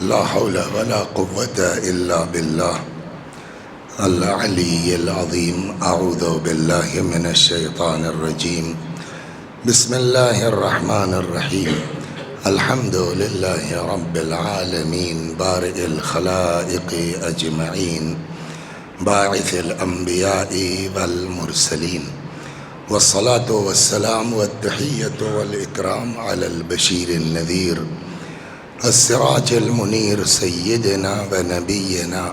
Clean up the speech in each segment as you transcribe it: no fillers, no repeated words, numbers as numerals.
لا حول ولا قوة إلا بالله العلي العظيم. أعوذ بالله من الشيطان الرجيم. بسم الله الرحمن الرحيم. الحمد لله رب العالمين بارئ الخلائق أجمعين باعث الأنبياء والمرسلين، والصلاة والسلام والتحية والإكرام على البشير النذير السراج المنير سيدنا ونبينا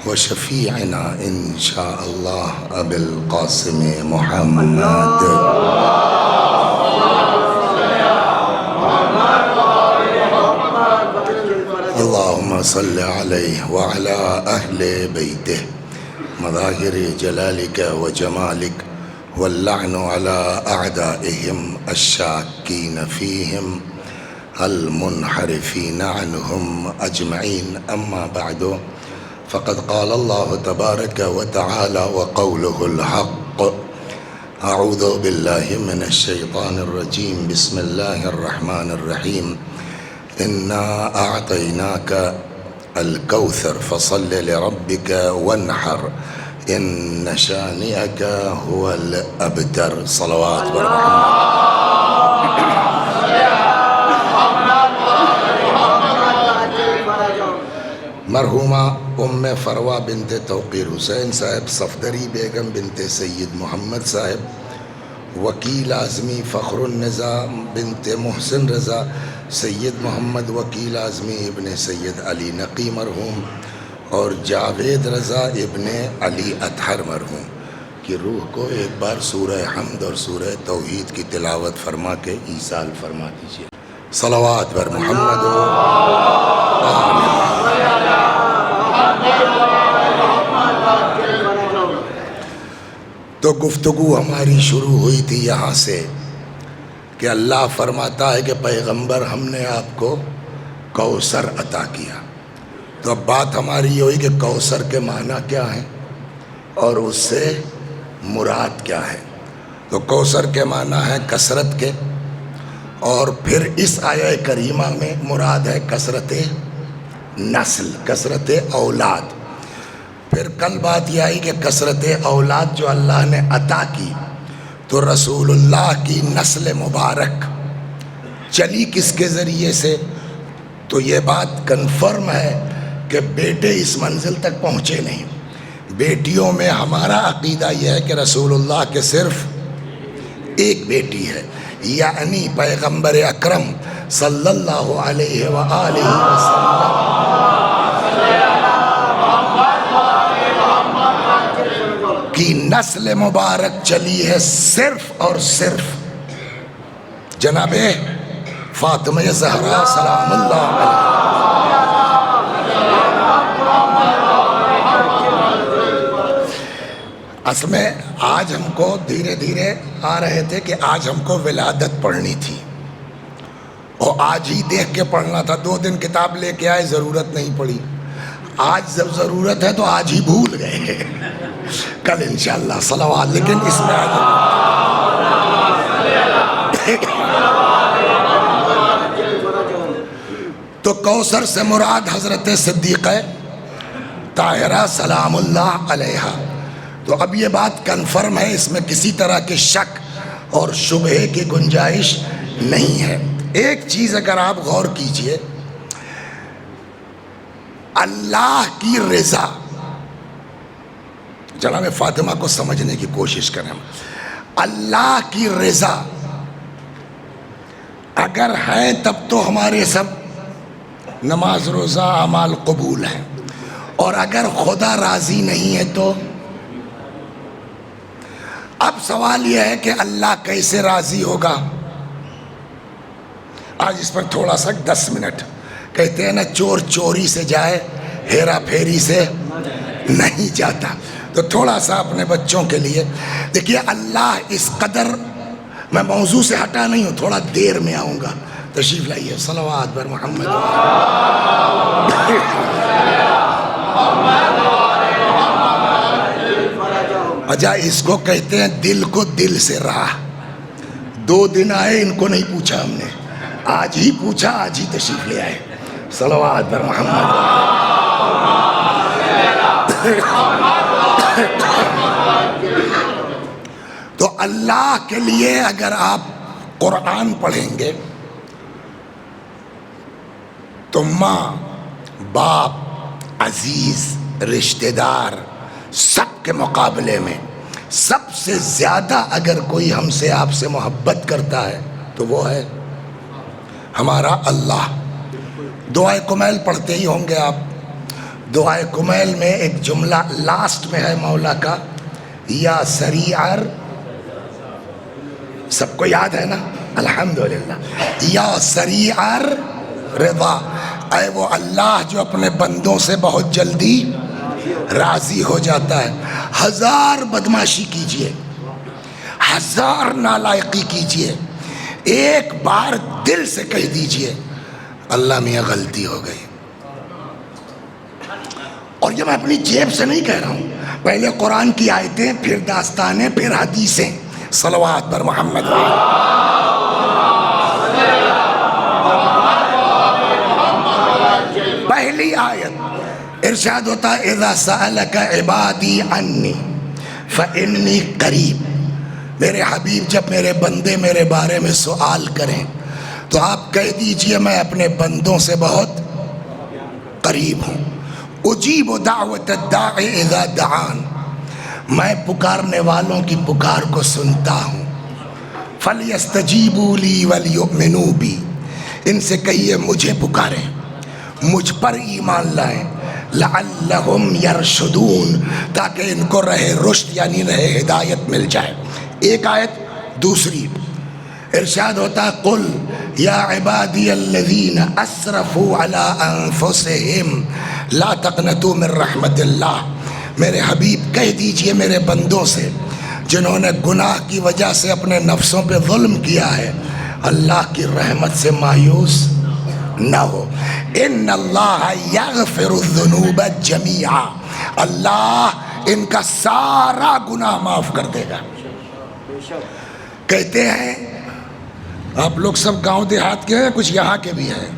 وشفيعنا إن شاء الله أبي القاسم محمد. اللهم صل عليه وعلى أهل بيته مظاهر جلالك وجمالك، واللعن على أعدائهم الشاكين فيهم المنحرفين عنهم أجمعين. أما بعد، فقد قال الله تبارك وتعالى وقوله الحق. أعوذ بالله من الشيطان الرجيم. بسم الله الرحمن الرحيم. إنا أعطيناك الكوثر فصل لربك وانحر إن شانئك هو الأبتر. صلوات برحمة. مرحومہ ام فروا بنت توقیر حسین صاحب، صفدری بیگم بنت سید محمد صاحب، وکیل اعظمی فخر النظام بنت محسن رضا، سید محمد وکیل اعظمی ابن سید علی نقی مرحوم، اور جاوید رضا ابن علی اطہر مرحوم کی روح کو ایک بار سورہ حمد اور سورہ توحید کی تلاوت فرما کے ایصال فرما دیجیے. صلوات بر محمد. آمین. تو گفتگو ہماری شروع ہوئی تھی یہاں سے کہ اللہ فرماتا ہے کہ پیغمبر ہم نے آپ کو کوثر عطا کیا. تو اب بات ہماری یہ ہوئی کہ کوثر کے معنی کیا ہیں اور اس سے مراد کیا ہے. تو کوثر کے معنی ہے کثرت کے، اور پھر اس آیہ کریمہ میں مراد ہے کثرت نسل، کثرت اولاد. پھر کل بات یہ آئی کہ کثرت اولاد جو اللہ نے عطا کی تو رسول اللہ کی نسل مبارک چلی کس کے ذریعے سے. تو یہ بات کنفرم ہے کہ بیٹے اس منزل تک پہنچے نہیں. بیٹیوں میں ہمارا عقیدہ یہ ہے کہ رسول اللہ کے صرف ایک بیٹی ہے، یعنی پیغمبر اکرم صلی اللہ علیہ وآلہ وسلم کی نسل مبارک چلی ہے صرف اور صرف جناب فاطمہ زہرا سلام اللہ علیہ. اصل میں آج ہم کو دھیرے دھیرے آ رہے تھے کہ آج ہم کو ولادت پڑھنی تھی اور آج ہی دیکھ کے پڑھنا تھا. 2 دن کتاب لے کے آئے، ضرورت نہیں پڑی. آج جب ضرورت ہے تو آج ہی بھول گئے، کل انشاءاللہ صلوات. لیکن اس میں تو کوثر سے مراد حضرت صدیقہ طاہرہ سلام اللہ علیہا. تو اب یہ بات کنفرم ہے، اس میں کسی طرح کے شک اور شبہے کی گنجائش نہیں ہے. ایک چیز اگر آپ غور کیجئے، اللہ کی رضا، جناب فاطمہ کو سمجھنے کی کوشش کریں. اللہ کی رضا اگر ہے تب تو ہمارے سب نماز روزہ اعمال قبول ہیں، اور اگر خدا راضی نہیں ہے تو اب سوال یہ ہے کہ اللہ کیسے راضی ہوگا. آج اس پر تھوڑا سا 10 منٹ. کہتے ہیں نا چور چوری سے جائے ہیرا پھیری سے نہیں جاتا. تو تھوڑا سا اپنے بچوں کے لیے دیکھیے، اللہ اس قدر، میں موضوع سے ہٹا نہیں ہوں، تھوڑا دیر میں آؤں گا. تشریف لائیے. صلوات بر محمد. اجا اس کو کہتے ہیں دل کو دل سے راہ. 2 دن آئے، ان کو نہیں پوچھا ہم نے، آج ہی پوچھا، آج ہی تشریف لے آئے. صلوات پر محمد. تو اللہ کے لیے اگر آپ قرآن پڑھیں گے تو ماں، باپ، عزیز، رشتہ دار، سب کے مقابلے میں سب سے زیادہ اگر کوئی ہم سے آپ سے محبت کرتا ہے تو وہ ہے ہمارا اللہ. دعائے کمیل پڑھتے ہی ہوں گے آپ. دعائے کمیل میں ایک جملہ لاسٹ میں ہے مولا کا، یا سریع، سب کو یاد ہے نا؟ الحمدللہ. یا سریع رضا، اے وہ اللہ جو اپنے بندوں سے بہت جلدی راضی ہو جاتا ہے. ہزار بدماشی کیجئے، ہزار نالائقی کیجئے، ایک بار دل سے کہہ دیجئے اللہ میاں غلطی ہو گئی. اور یہ میں اپنی جیب سے نہیں کہہ رہا ہوں، پہلے قرآن کی آیتیں، پھر داستانیں، پھر حدیثیں. صلوات پر محمد. پہلی آیت ارشاد ہوتا ہے اذا سألک عبادی عنی فإنی قریب. میرے حبیب جب میرے بندے میرے بارے میں سوال کریں تو آپ کہہ دیجئے میں اپنے بندوں سے بہت قریب ہوں. اجیب دعوت الداعی اذا دعان، میں پکارنے والوں کی پکار کو سنتا ہوں. فَلْيَسْتَجِيبُوا لِي وَلْيُؤْمِنُوا بِي، ان سے کہیے مجھے پکاریں، مجھ پر ایمان لائیں. لَعَلَّهُمْ يَرْشُدُونَ، تاکہ ان کو رہے رشد یعنی رہے ہدایت مل جائے. ایک آیت. دوسری ارشاد ہوتا ہے قل یا عبادی الذین اسرفوا علی انفسہم لا تقنطوا من رحمت اللہ. میرے حبیب کہہ دیجئے میرے بندوں سے جنہوں نے گناہ کی وجہ سے اپنے نفسوں پہ ظلم کیا ہے، اللہ کی رحمت سے مایوس نہ ہو. ان اللہ یغفر الذنوب جمیعا، اللہ ان کا سارا گناہ معاف کر دے گا. کہتے ہیں آپ لوگ سب گاؤں دیہات کے ہیں، کچھ یہاں کے بھی ہیں،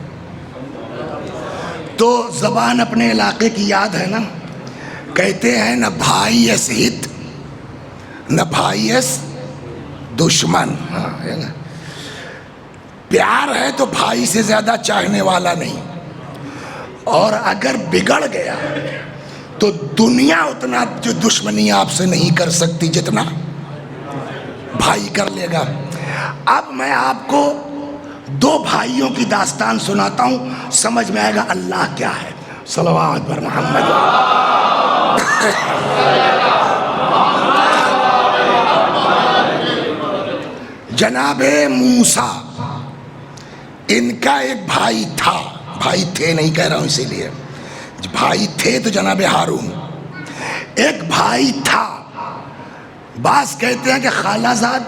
تو زبان اپنے علاقے کی یاد ہے نا. کہتے ہیں نہ بھائی اس ہت نہ بھائی اس دشمن. ہاں ہے نا، پیار ہے تو بھائی سے زیادہ چاہنے والا نہیں، اور اگر بگڑ گیا تو دنیا اتنا جو دشمنی آپ سے نہیں کر سکتی جتنا بھائی کر لے گا. اب میں آپ کو دو بھائیوں کی داستان سناتا ہوں، سمجھ میں آئے گا اللہ کیا ہے. صلوات پر محمد. جناب موسیٰ، ان کا ایک بھائی تھا، بھائی تھے نہیں کہہ رہا ہوں اسی لیے، بھائی تھے تو جناب ہارون. ایک بھائی تھا، بعض کہتے ہیں کہ خالہ زاد،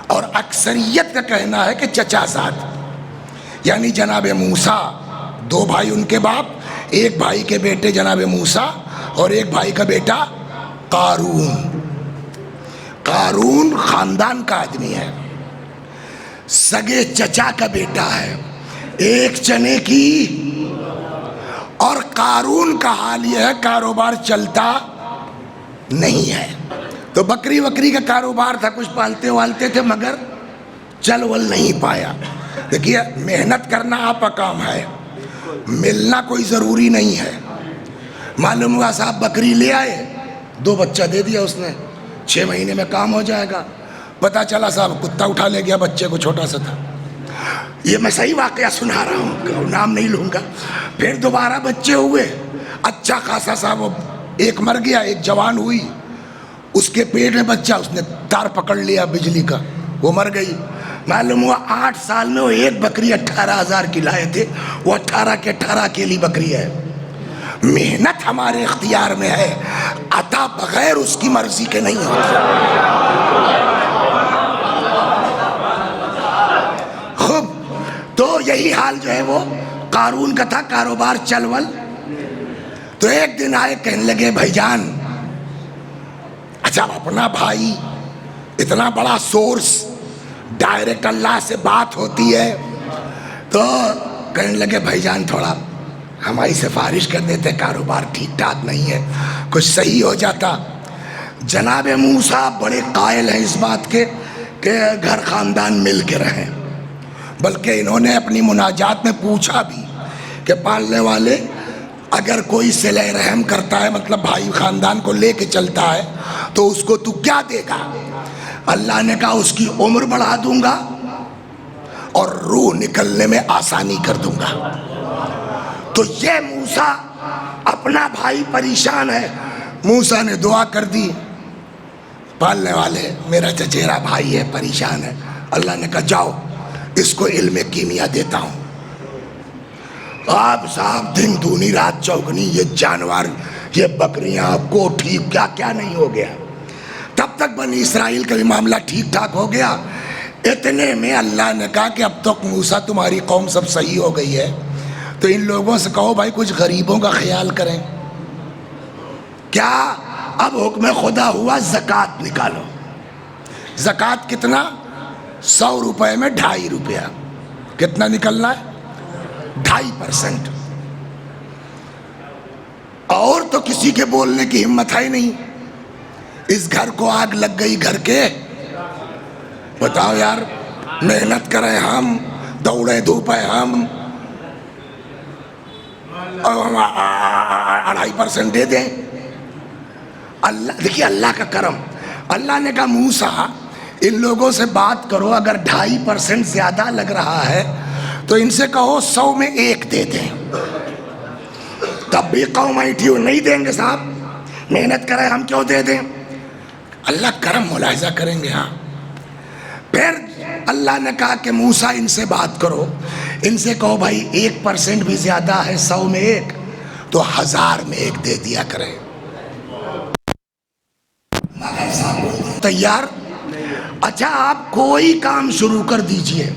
اور اکثریت کا کہنا ہے کہ چچا زاد. یعنی جناب موسیٰ، دو بھائی ان کے باپ، ایک بھائی کے بیٹے جناب موسیٰ اور ایک بھائی کا بیٹا قارون. قارون خاندان کا آدمی ہے، سگے چچا کا بیٹا ہے، ایک چنے کی. اور قارون کا حال یہ ہے کاروبار چلتا نہیں ہے. تو بکری وکری کا کاروبار تھا، کچھ پالتے والتے تھے مگر چل ول نہیں پایا. دیکھیے محنت کرنا آپ کا کام ہے، ملنا کوئی ضروری نہیں ہے. معلوم ہوا صاحب بکری لے آئے، 2 بچہ دے دیا اس نے، 6 مہینے میں کام ہو جائے گا. پتہ چلا صاحب کتا اٹھا لے گیا، بچے کو چھوٹا سا تھا. یہ میں صحیح واقعہ سنا رہا ہوں، نام نہیں لوں گا. پھر دوبارہ بچے ہوئے، اچھا خاصا صاحب، ایک مر گیا، ایک جوان ہوئی، اس کے پیٹ میں بچہ، اس نے تار پکڑ لیا بجلی کا، وہ مر گئی. معلوم ہوا 8 سال میں وہ ایک بکری 18,000 کی لائے تھے، وہ 18 کے 18 اکیلی بکری ہے. محنت ہمارے اختیار میں ہے، عطا بغیر اس کی مرضی کے نہیں ہوتی. خوب، تو یہی حال جو ہے وہ قارون کا تھا، کاروبار چلول. تو ایک دن آئے، کہنے لگے بھائی جان، اچھا اپنا بھائی اتنا بڑا سورس، ڈائریکٹ اللہ سے بات ہوتی ہے، تو کہنے لگے بھائی جان تھوڑا ہماری سفارش کر دیتے، کاروبار ٹھیک ٹھاک نہیں ہے، کچھ صحیح ہو جاتا۔ جناب موسیٰ بڑے قائل ہیں اس بات کے کہ گھر خاندان مل کے رہیں، بلکہ انہوں نے اپنی مناجات میں پوچھا بھی کہ پالنے والے اگر کوئی صلہ رحم کرتا ہے، مطلب بھائی خاندان کو لے کے چلتا ہے، تو اس کو تو کیا دے گا؟ اللہ نے کہا اس کی عمر بڑھا دوں گا اور روح نکلنے میں آسانی کر دوں گا۔ تو یہ موسیٰ اپنا بھائی پریشان ہے، موسیٰ نے دعا کر دی، پالنے والے میرا چچیرا بھائی ہے، پریشان ہے۔ اللہ نے کہا جاؤ اس کو علم کیمیا دیتا ہوں۔ آپ صاحب دن دونی رات چوگنی، یہ جانور، یہ بکریاں، کوٹھی، کیا کیا نہیں ہو گیا۔ تب تک بنی اسرائیل کا بھی معاملہ ٹھیک ٹھاک ہو گیا۔ اتنے میں اللہ نے کہا کہ اب تک موسیٰ تمہاری قوم سب صحیح ہو گئی ہے، تو ان لوگوں سے کہو بھائی کچھ غریبوں کا خیال کریں۔ کیا اب حکم خدا ہوا زکوٰۃ نکالو۔ زکوٰۃ کتنا؟ 100 روپے میں 2.5 روپیہ۔ کتنا نکلنا ہے؟ 2.5%۔ اور تو کسی کے بولنے کی ہمت ہے نہیں۔ اس گھر کو آگ لگ گئی گھر کے، بتاؤ یار، محنت کریں ہم، دوڑے دھوپے ہم، 2.5% دے دیں۔ اللہ دیکھیے اللہ کا کرم، اللہ نے کہا موسیٰ ان لوگوں سے بات کرو، اگر 2.5% زیادہ لگ رہا ہے تو ان سے کہو 100 میں 1 دے دیں۔ تب بھی قوم ایٹھی ہو، نہیں دیں گے صاحب، محنت کریں ہم کیوں دے دیں؟ اللہ کرم ملاحظہ کریں گے۔ ہاں پھر اللہ نے کہا کہ موسیٰ ان سے بات کرو، ان سے کہو بھائی 1% بھی زیادہ ہے، 100 میں 1 تو 1000 میں 1 دے دیا کریں۔ تیار؟ اچھا آپ کوئی کام شروع کر دیجئے،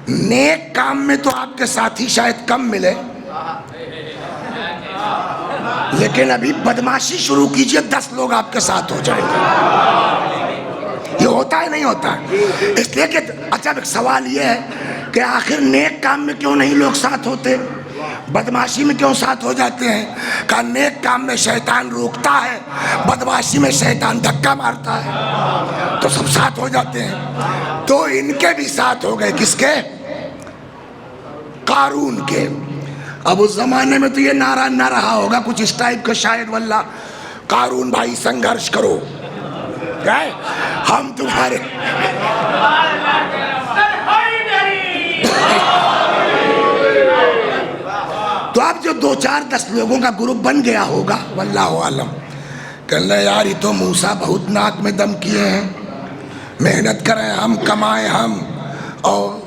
نیک کام میں تو آپ کے ساتھی شاید کم ملے، لیکن ابھی بدماشی شروع کیجئے 10 لوگ آپ کے ساتھ ہو جائیں گے۔ یہ ہوتا ہے نہیں ہوتا ہے؟ اس لیے کہ اچھا ایک سوال یہ ہے کہ آخر نیک کام میں کیوں نہیں لوگ ساتھ ہوتے، بدماشی میں کیوں ساتھ ہو جاتے ہیں؟ کہ نیک کام میں شیطان روکتا ہے، بدماشی میں شیطان دھکا مارتا ہے، تو سب ساتھ ہو جاتے ہیں۔ تو ان کے بھی ساتھ ہو گئے، کس کے؟ قارون کے۔ اب اس زمانے میں تو یہ نعرہ نہ رہا ہوگا کچھ اس ٹائپ کا شاید، واللہ قارون بھائی سنگھرش کرو، ہم تمہارے تو اب جو 2-4-10 لوگوں کا گروپ بن گیا ہوگا واللہ عالم، کہنے یار یہ تو موسیٰ بہت ناک میں دم کیے ہیں، محنت کریں ہم، کمائیں ہم، اور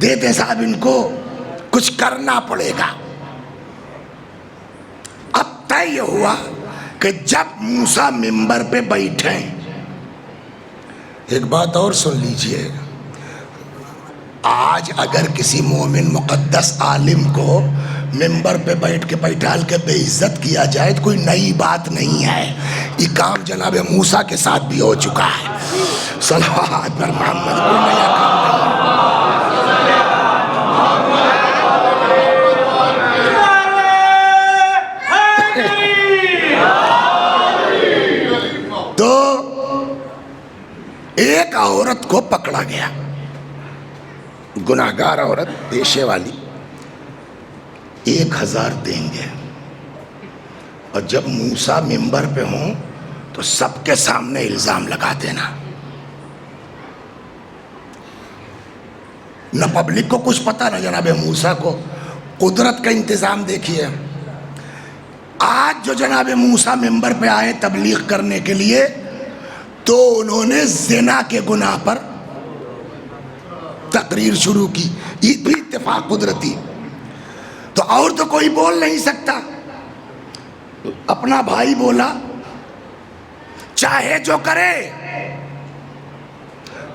دے دیں صاحب ان کو، کچھ کرنا پڑے گا۔ اب طے یہ ہوا کہ جب موسیٰ ممبر پہ بیٹھیں، ایک بات اور سن لیجئے، آج اگر کسی مومن مقدس عالم کو ممبر پہ بیٹھ کے بیٹھال کے بے عزت کیا جائے تو کوئی نئی بات نہیں ہے، یہ کام جناب موسیٰ کے ساتھ بھی ہو چکا ہے۔ صلوات پر محمد، کوئی نیا کام نہیں۔ تو ایک عورت کو پکڑا گیا، گناہگار عورت، پیشے والی، 1000 دیں گے، اور جب موسیٰ ممبر پہ ہوں تو سب کے سامنے الزام لگا دینا، نہ پبلک کو کچھ پتا نہ جناب موسیٰ کو۔ قدرت کا انتظام دیکھیے، آج جو جناب موسیٰ ممبر پہ آئے تبلیغ کرنے کے لیے تو انہوں نے زنا کے گناہ پر تقریر شروع کی، یہ بھی اتفاق قدرتی، تو اور تو کوئی بول نہیں سکتا، اپنا بھائی بولا چاہے جو کرے۔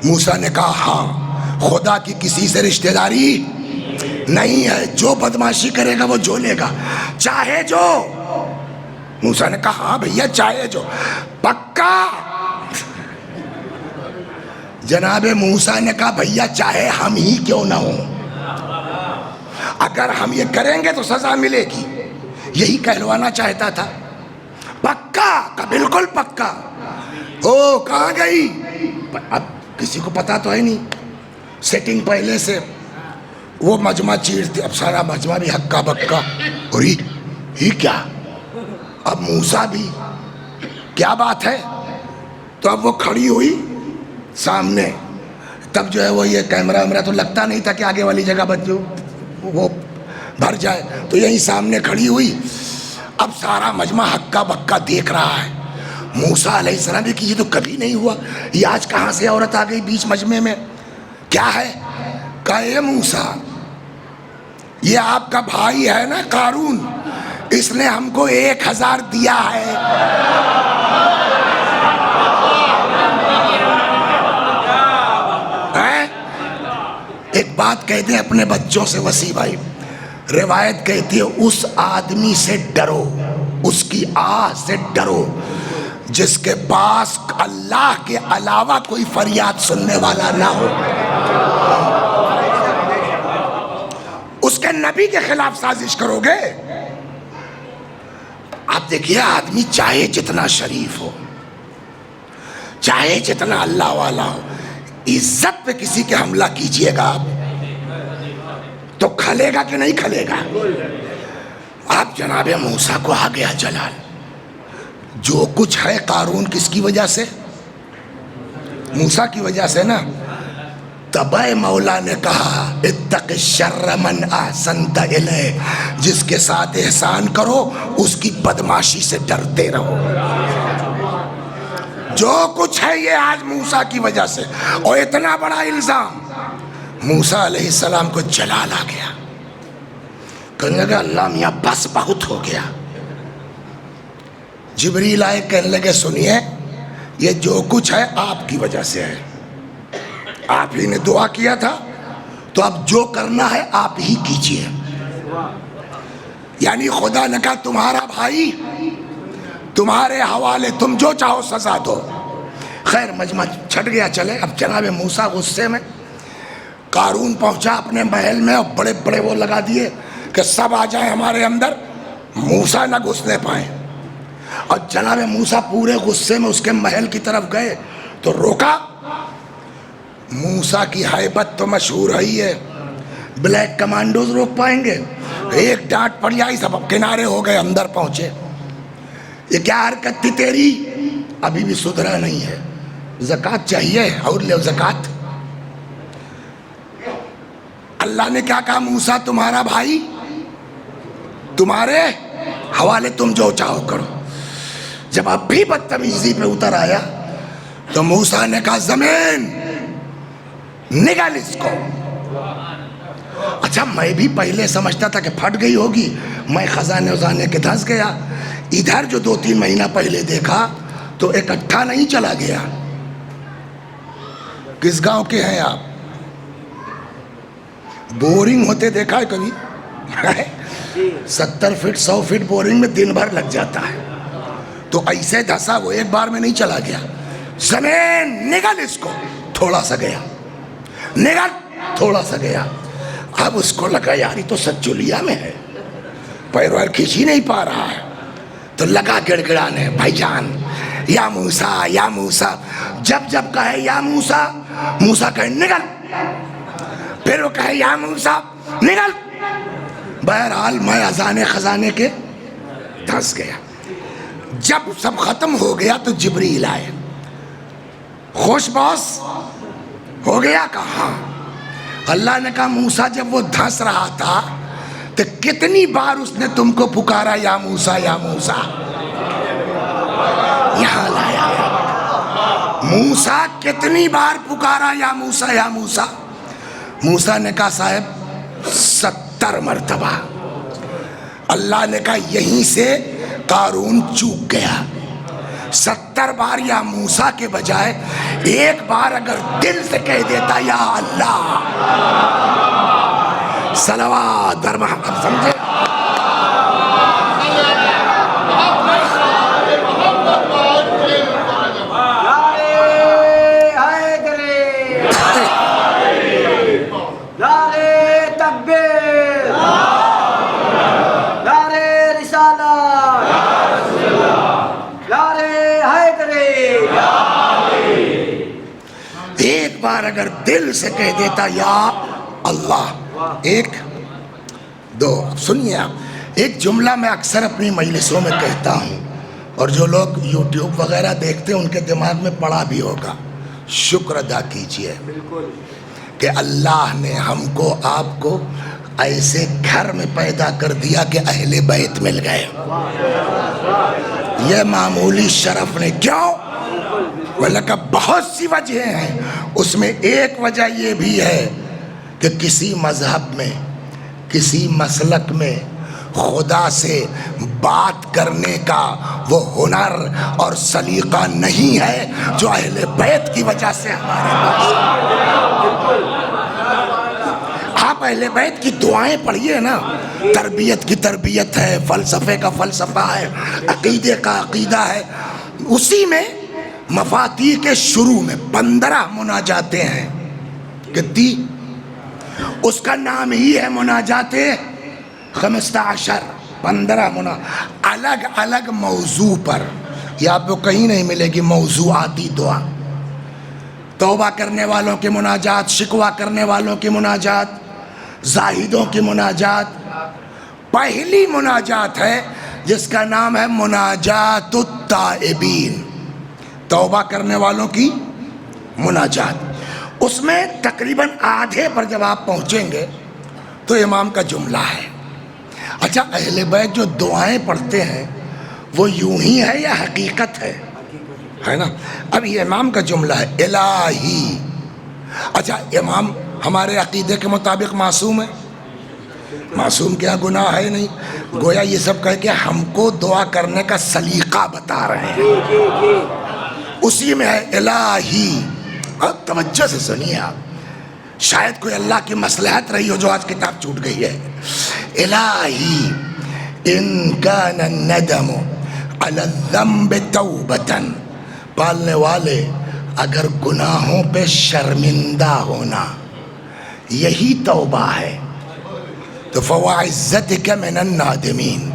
موسیٰ نے کہا ہاں خدا کی کسی سے رشتہ داری نہیں ہے، جو بدماشی کرے گا وہ جھولے گا، چاہے جو۔ موسیٰ نے کہا ہاں بھیا چاہے جو، پکا؟ جناب موسیٰ نے کہا بھیا چاہے ہم ہی کیوں نہ ہوں، اگر ہم یہ کریں گے تو سزا ملے گی، یہی کہلوانا چاہتا تھا۔ پکا کا بالکل پکا۔ او کہاں گئی؟ اب کسی کو پتا تو ہے نہیں، سیٹنگ پہلے سے وہ مجمع چیرتی، اب سارا مجمع بھی ہکا بکا، اور یہ کیا؟ اب موسیٰ بھی کیا بات ہے؟ تو اب وہ کھڑی ہوئی سامنے، تب جو ہے وہ یہ کیمرہ ویمرہ تو لگتا نہیں تھا کہ آگے والی جگہ وہ بھر جائے، تو یہیں سامنے کھڑی ہوئی۔ اب سارا مجمع ہکا بکا دیکھ رہا ہے۔ موسیٰ علیہ السلام کہ یہ تو کبھی نہیں ہوا، یہ آج کہاں سے عورت آ گئی بیچ مجمع میں؟ کیا ہے؟ کہا اے موسیٰ، یہ آپ کا بھائی ہے نا قارون، اس نے ہم کو 1000 دیا ہے۔ ایک بات کہتے ہیں اپنے بچوں سے وسیع بھائی، روایت کہتی ہے اس آدمی سے ڈرو، اس کی آہ سے ڈرو جس کے پاس اللہ کے علاوہ کوئی فریاد سننے والا نہ ہو۔ اس کے نبی کے خلاف سازش کرو گے؟ آپ دیکھیے، آدمی چاہے جتنا شریف ہو، چاہے جتنا اللہ والا ہو، عزت پہ کسی کے حملہ کیجئے گا آپ تو کھلے گا کہ نہیں کھلے گا؟ آپ جناب موسیٰ کو آ گیا جلال۔ جو کچھ ہے قارون کس کی وجہ سے؟ موسیٰ کی وجہ سے نا۔ تبع مولا نے کہا اتق الشر من احسنت الیہ، جس کے ساتھ احسان کرو اس کی بدماشی سے ڈرتے رہو۔ جو کچھ ہے یہ آج موسیٰ کی وجہ سے، اور اتنا بڑا الزام۔ موسیٰ علیہ السلام کو جلال آ گیا، کہنے لگا اللہ میاں بس بہت ہو گیا۔ جبریل آئے کہنے لگے سنیے، یہ جو کچھ ہے آپ کی وجہ سے ہے، آپ ہی نے دعا کیا تھا، تو اب جو کرنا ہے آپ ہی کیجئے۔ یعنی خدا نے کہا تمہارا بھائی تمہارے حوالے، تم جو چاہو سزا دو۔ خیر مجمع چھٹ گیا، چلے۔ اب جناب موسیٰ غصے میں، قارون پہنچا اپنے محل میں اور بڑے بڑے وہ لگا دیے کہ سب آ جائیں ہمارے اندر، موسیٰ نہ گھسنے پائیں۔ اور جناب موسیٰ پورے غصے میں اس کے محل کی طرف گئے تو روکا۔ موسیٰ کی ہیبت تو مشہور ہے، بلیک کمانڈوز روک پائیں گے؟ ایک ڈانٹ پڑ جائی، سب کنارے ہو گئے، اندر پہنچے۔ یہ کیا حرکت تھی تیری؟ ابھی بھی سدھرا نہیں ہے، زکوٰۃ چاہیے اور لے زکوٰۃ۔ اللہ نے کیا کہا موسیٰ تمہارا بھائی تمہارے حوالے، تم جو چاہو کرو۔ جب اب بھی بدتمیزی پہ اتر آیا تو موسیٰ نے کہا زمین نگل اس کو۔ اچھا میں بھی پہلے سمجھتا تھا کہ پھٹ گئی ہوگی، میں خزانے وزانے کے دھنس گیا۔ ادھر جو 2-3 مہینہ پہلے دیکھا تو اکٹھا نہیں چلا گیا۔ کس گاؤں کے ہیں آپ؟ بورنگ ہوتے دیکھا ہے کبھی؟ 70 فٹ 100 فٹ بورنگ میں دن بھر لگ جاتا ہے، تو ایسے دھسا، وہ ایک بار میں نہیں چلا گیا۔ زمین نگل اس کو، تھوڑا سا گیا، نگل تھوڑا سا گیا۔ اب اس کو لگا یار یہ تو سچولیا میں ہے، پیر ویر کھینچ ہی نہیں پا رہا ہے، تو لگا گڑ گڑانے بھائی جان یا موسیٰ یا موسیٰ۔ جب جب کہے یا موسیٰ، موسیٰ کہے نگل، پھر وہ کہے یا موسیٰ نگل۔ بہرحال میں اذان خزانے کے دھنس گیا۔ جب سب ختم ہو گیا تو جبریل آئے، خوش باس ہو گیا؟ کہاں؟ اللہ نے کہا موسیٰ جب وہ دھنس رہا تھا تو کتنی بار اس نے تم کو پکارا یا موسیٰ یا موسیٰ؟ یہاں لایا موسیٰ کتنی بار پکارا یا موسیٰ یا موسیٰ؟ موسیٰ نے کہا صاحب 70 مرتبہ۔ اللہ نے کہا یہیں سے قارون چوک گیا۔ 70 بار یا موسیٰ کے بجائے ایک بار اگر دل سے کہہ دیتا یا اللہ، صلوات بر محمد، سمجھے؟ نعرے تکبیر! بار اگر دل سے کہہ دیتا یا اللہ، ایک دو، سنیے آپ، ایک جملہ میں اکثر اپنی مجلسوں میں کہتا ہوں، اور جو لوگ یوٹیوب وغیرہ دیکھتے ہیں ان کے دماغ میں پڑا بھی ہوگا، شکر ادا کیجئے کہ اللہ نے ہم کو آپ کو ایسے گھر میں پیدا کر دیا کہ اہل بیت مل گئے۔ یہ معمولی شرف نے، کیوں؟ بولے کہ بہت سی وجہ ہیں، اس میں ایک وجہ یہ بھی ہے کہ کسی مذہب میں، کسی مسلک میں خدا سے بات کرنے کا وہ ہنر اور سلیقہ نہیں ہے جو اہل بیت کی وجہ سے ہمارے پاس۔ آپ اہل بیت کی دعائیں پڑھیے نا، تربیت کی تربیت ہے، فلسفے کا فلسفہ ہے، عقیدے کا عقیدہ ہے۔ اسی میں مفاتیح کے شروع میں 15 مناجاتیں ہیں، کتنی؟ اس کا نام ہی ہے مناجات 15، 15 الگ الگ موضوع پر۔ یہ آپ کو کہیں نہیں ملے گی موضوعاتی دعا۔ توبہ کرنے والوں کی مناجات، شکوہ کرنے والوں کی مناجات، زاہدوں کی مناجات۔ پہلی مناجات ہے جس کا نام ہے مناجات التائبین، توبہ کرنے والوں کی مناجات۔ اس میں تقریباً آدھے پر جب آپ پہنچیں گے تو امام کا جملہ ہے۔ اچھا، اہل بیت جو دعائیں پڑھتے ہیں وہ یوں ہی ہے یا حقیقت ہے نا؟ اب یہ امام کا جملہ ہے، الہی۔ اچھا، امام ہمارے عقیدے کے مطابق معصوم ہے؟ معصوم کیا، گناہ ہے نہیں؟ گویا یہ سب کہہ کے ہم کو دعا کرنے کا سلیقہ بتا رہے ہیں۔ اسی میں ہے الہی۔ اب توجہ سے سنیے آپ، شاید کوئی اللہ کی مصلحت رہی ہو جو آج کتاب چھوٹ گئی ہے۔ الہی ان کان الندم علی الذنب توبۃ، پالنے والے اگر گناہوں پہ شرمندہ ہونا یہی توبہ ہے تو فوعزتک من النادمین،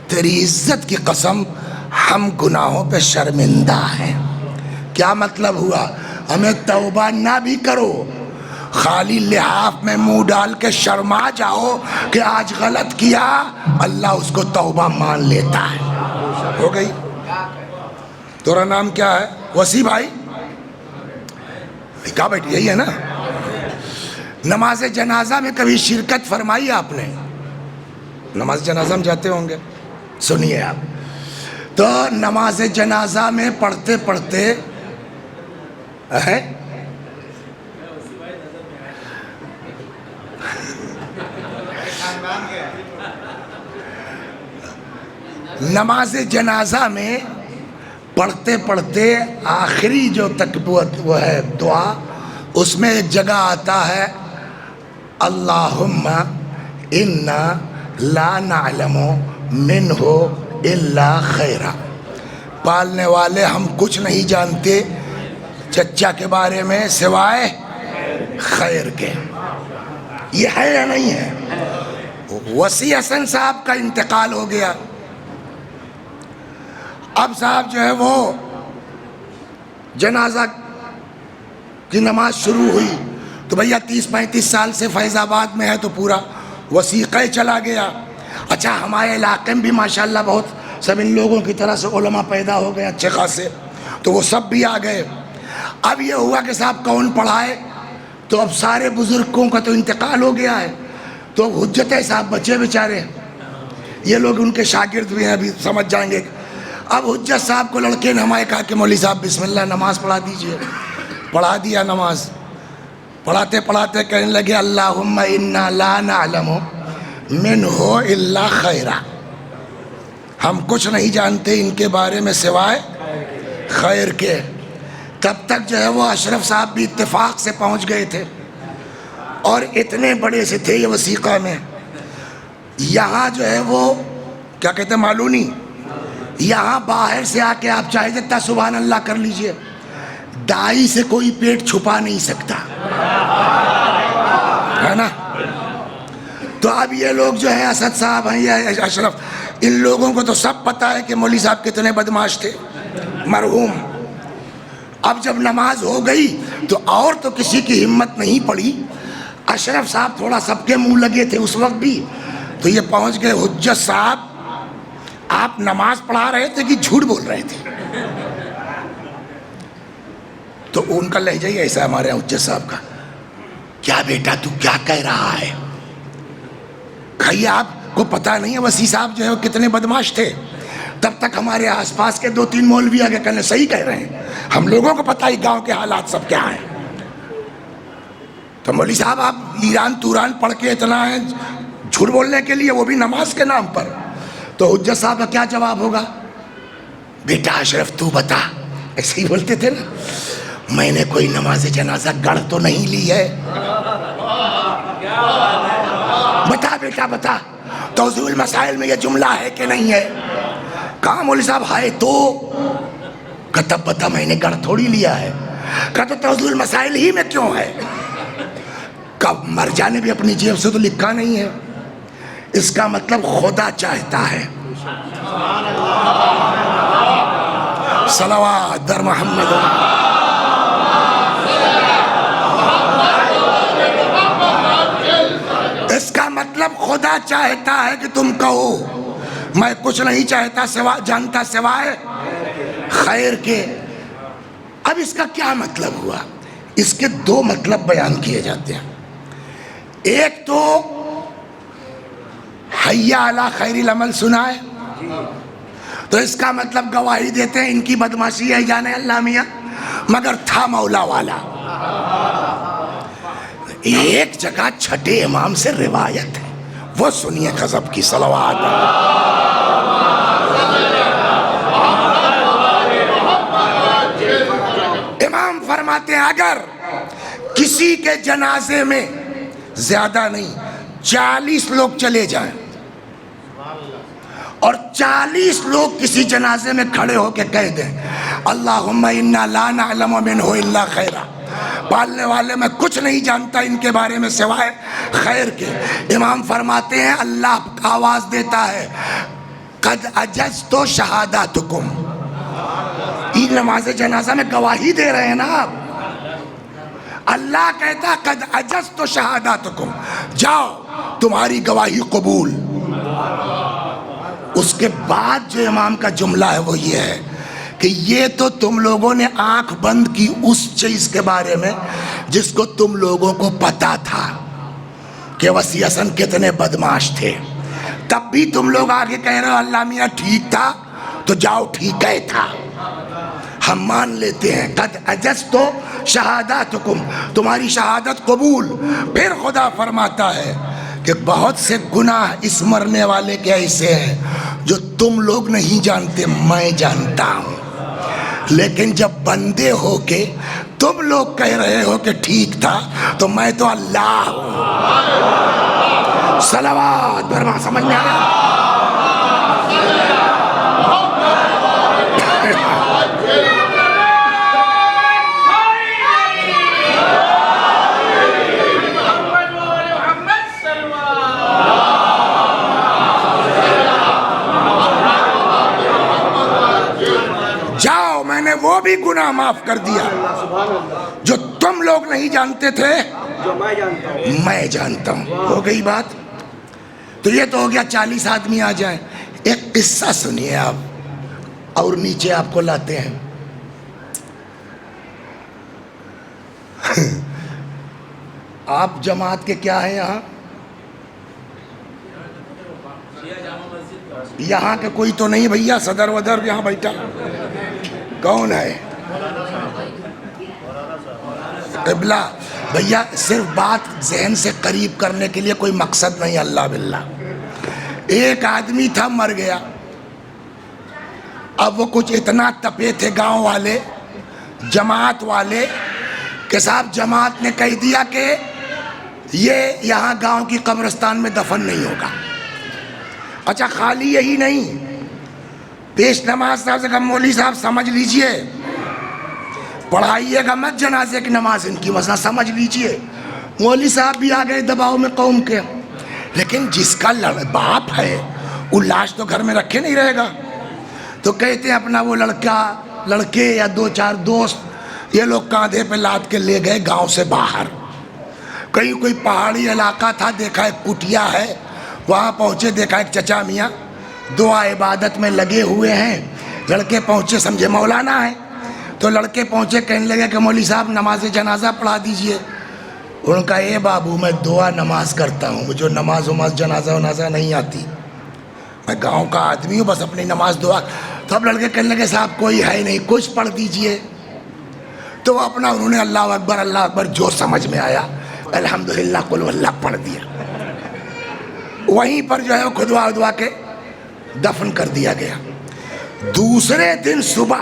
تیری عزت کی قسم ہم گناہوں پہ شرمندہ ہیں۔ کیا مطلب ہوا؟ ہمیں توبہ نہ بھی کرو، خالی لحاف میں منہ ڈال کے شرما جاؤ کہ آج غلط کیا، اللہ اس کو توبہ مان لیتا ہے۔ ہو گئی؟ تیرا نام کیا ہے؟ وسیع بھائی کہا بیٹھ، یہی ہے نا؟ نماز جنازہ میں کبھی شرکت فرمائی آپ نے؟ نماز جنازہ میں جاتے ہوں گے، سنیے آپ، تو نماز جنازہ میں پڑھتے پڑھتے نماز جنازہ میں پڑھتے پڑھتے آخری جو وہ ہے دعا، اس میں ایک جگہ آتا ہے اللہم انا لا نعلم منہ الا خیرا، پالنے والے ہم کچھ نہیں جانتے چچا کے بارے میں سوائے خیر کے۔ یہ ہے یا نہیں ہے؟ وسیع حسن صاحب کا انتقال ہو گیا، اب صاحب جو ہے وہ جنازہ کی نماز شروع ہوئی تو بھیا 30-35 سال سے فیض آباد میں ہے تو پورا وثیقہ چلا گیا۔ اچھا، ہمارے علاقے میں بھی ماشاءاللہ بہت سب ان لوگوں کی طرح سے علماء پیدا ہو گئے اچھے خاصے، تو وہ سب بھی آ گئے۔ اب یہ ہوا کہ صاحب کون پڑھائے، تو اب سارے بزرگوں کا تو انتقال ہو گیا ہے، تو حجت ہے صاحب بچے بیچارے، یہ لوگ ان کے شاگرد بھی ہیں، ابھی سمجھ جائیں گے۔ اب حجت صاحب کو لڑکے نے ہمارے کہا کہ مولوی صاحب بسم اللہ نماز پڑھا دیجئے۔ پڑھا دیا نماز، پڑھاتے پڑھاتے کہنے لگے اللہم انا لا نعلم منہ الا خیرا، ہم کچھ نہیں جانتے ان کے بارے میں سوائے خیر کے۔ تب تک جو ہے وہ اشرف صاحب بھی اتفاق سے پہنچ گئے تھے، اور اتنے بڑے سے تھے یہ وثیقہ میں۔ یہاں جو ہے وہ کیا کہتے ہیں معلومی، یہاں باہر سے آ کے آپ چاہے جتنا سبحان اللہ کر لیجئے، دائی سے کوئی پیٹ چھپا نہیں سکتا ہے نا۔ تو اب یہ لوگ جو ہے اسد صاحب ہیں یا اشرف، ان لوگوں کو تو سب پتہ ہے کہ مولوی صاحب کتنے بدماش تھے، مرحوم۔ اب جب نماز ہو گئی تو اور تو کسی کی ہمت نہیں پڑی. اشرف صاحب تھوڑا سب کے منہ لگے تھے اس وقت بھی, تو یہ پہنچ گئے, حجت صاحب آپ نماز پڑھا رہے تھے کہ جھوٹ بول رہے تھے؟ تو ان کا لہجہ ہی ایسا ہے ہمارے حجت صاحب کا, کیا بیٹا تو کیا کہہ رہا ہے؟ کہیے آپ کو پتا نہیں ہے وسیع صاحب جو ہے وہ کتنے بدماش تھے. تب تک ہمارے آس پاس کے 2-3 مولوی آگے کہنے صحیح کہہ رہے ہیں, ہم لوگوں کو پتا ہی گاؤں کے حالات سب کیا ہیں. تو مولوی صاحب آپ ایران توران پڑھ کے اتنا ہے جھوٹ بولنے کے لیے, وہ بھی نماز کے نام پر. تو حجت صاحب کا کیا جواب ہوگا؟ بیٹا اشرف تو بتا, ایسے ہی بولتے تھے نا, میں نے کوئی نماز جنازہ گڑھ تو نہیں لی ہے, بتا بیٹا بتا, توضیح المسائل میں یہ جملہ ہے کہ نہیں ہے؟ کہا مولوی صاحب ہے تو, کہ تب بتا میں نے گڑھ تھوڑی لیا ہے. کہا تو توضیح المسائل ہی میں کیوں ہے؟ کب مرجع نے بھی اپنی جیب سے تو لکھا نہیں ہے, اس کا مطلب خدا چاہتا ہے. صلوات در محمد. اس کا مطلب خدا چاہتا ہے کہ تم کہو میں کچھ نہیں چاہتا جانتا سوائے خیر کے. اب اس کا کیا مطلب ہوا؟ اس کے 2 مطلب بیان کیے جاتے ہیں. ایک تو حی علی خیر العمل سنا ہے, تو اس کا مطلب گواہی دیتے ہیں ان کی بدماشی ہے جانے اللہ میاں, مگر تھا مولا والا. ایک جگہ چھٹے امام سے روایت ہے, وہ سنیے غضب کی. صلوات. امام فرماتے ہیں اگر کسی کے جنازے میں زیادہ نہیں 40 لوگ چلے جائیں اور 40 لوگ کسی جنازے میں کھڑے ہو کے کہہ دیں اللہم انا لا نعلم منہ الا خیرا, پالنے والے میں کچھ نہیں جانتا ان کے بارے میں سوائے خیر کے, امام فرماتے ہیں اللہ آواز دیتا ہے قد اجزت شہاداتکم. یہ نماز جنازہ میں گواہی دے رہے ہیں نا آپ, اللہ کہتا قد اجزت شہاداتکم, جاؤ تمہاری گواہی قبول. اس کے بعد جو امام کا جملہ ہے وہ یہ ہے کہ یہ تو تم لوگوں نے آنکھ بند کی اس چیز کے بارے میں جس کو تم لوگوں کو پتا تھا کہ وسیع حسن کتنے بدماش تھے, تب بھی تم لوگ آگے کہہ رہے ہو اللہ میاں ٹھیک تھا, تو جاؤ ٹھیک ہے تھا, ہم مان لیتے ہیں. قد اجزت شہاداتکم, تمہاری شہادت قبول. پھر خدا فرماتا ہے کہ بہت سے گناہ اس مرنے والے کے ایسے ہیں جو تم لوگ نہیں جانتے, میں جانتا ہوں. لیکن جب بندے ہو کے تم لوگ کہہ رہے ہو کہ ٹھیک تھا, تو میں تو اللہ ہوں. صلوات برما, سمجھ میں آیا؟ جاؤ میں نے وہ بھی گناہ معاف کر دیا جو تم لوگ نہیں جانتے تھے, میں جانتا ہوں. ہو گئی بات. تو یہ تو ہو گیا 40 آدمی آ جائیں. ایک قصہ سنیے آپ, اور نیچے آپ کو لاتے ہیں. آپ جماعت کے کیا ہیں یہاں؟ یہاں کے کوئی تو نہیں بھیا, صدر ودر یہاں بیٹھا کون ہے؟ قبلہ بھیا صرف بات ذہن سے قریب کرنے کے لیے کوئی مقصد نہیں, اللہ باللہ. ایک آدمی تھا مر گیا, اب وہ کچھ اتنا تپے تھے گاؤں والے جماعت والے کہ صاحب جماعت نے کہہ دیا کہ یہ یہاں گاؤں کی قبرستان میں دفن نہیں ہوگا. اچھا خالی یہی نہیں, پیش نماز صاحب سے کہا مولوی صاحب سمجھ لیجئے, پڑھائیے گا مت جنازے کی نماز ان کی, مسئلہ سمجھ لیجئے. مولوی صاحب بھی آ گئے دباؤ میں قوم کے, لیکن جس کا باپ ہے وہ لاش تو گھر میں رکھے نہیں رہے گا. تو کہتے ہیں اپنا وہ لڑکے یا 2-4 دوست یہ لوگ کاندھے پہ لاد کے لے گئے گاؤں سے باہر. کہیں کوئی پہاڑی علاقہ تھا, دیکھا ایک کٹیا ہے, وہاں پہنچے, دیکھا ایک چچا میاں دعا عبادت میں لگے ہوئے ہیں. لڑکے پہنچے, سمجھے مولانا ہے, تو لڑکے پہنچے, کہنے لگے کہ مولوی صاحب نماز جنازہ پڑھا دیجئے. ان کا اے بابو میں دعا نماز کرتا ہوں, مجھے نماز جنازہ ونازہ نہیں آتی, میں گاؤں کا آدمی ہوں, بس اپنی نماز دعا. تو اب لڑکے کہنے لگے صاحب کوئی ہے نہیں, کچھ پڑھ دیجئے. تو اپنا انہوں نے اللہ اکبر جو سمجھ میں آیا الحمدللہ قل واللہ پڑھ دیا. وہیں پر جو ہے وہ کھدوا ادوا کے دفن کر دیا گیا. دوسرے دن صبح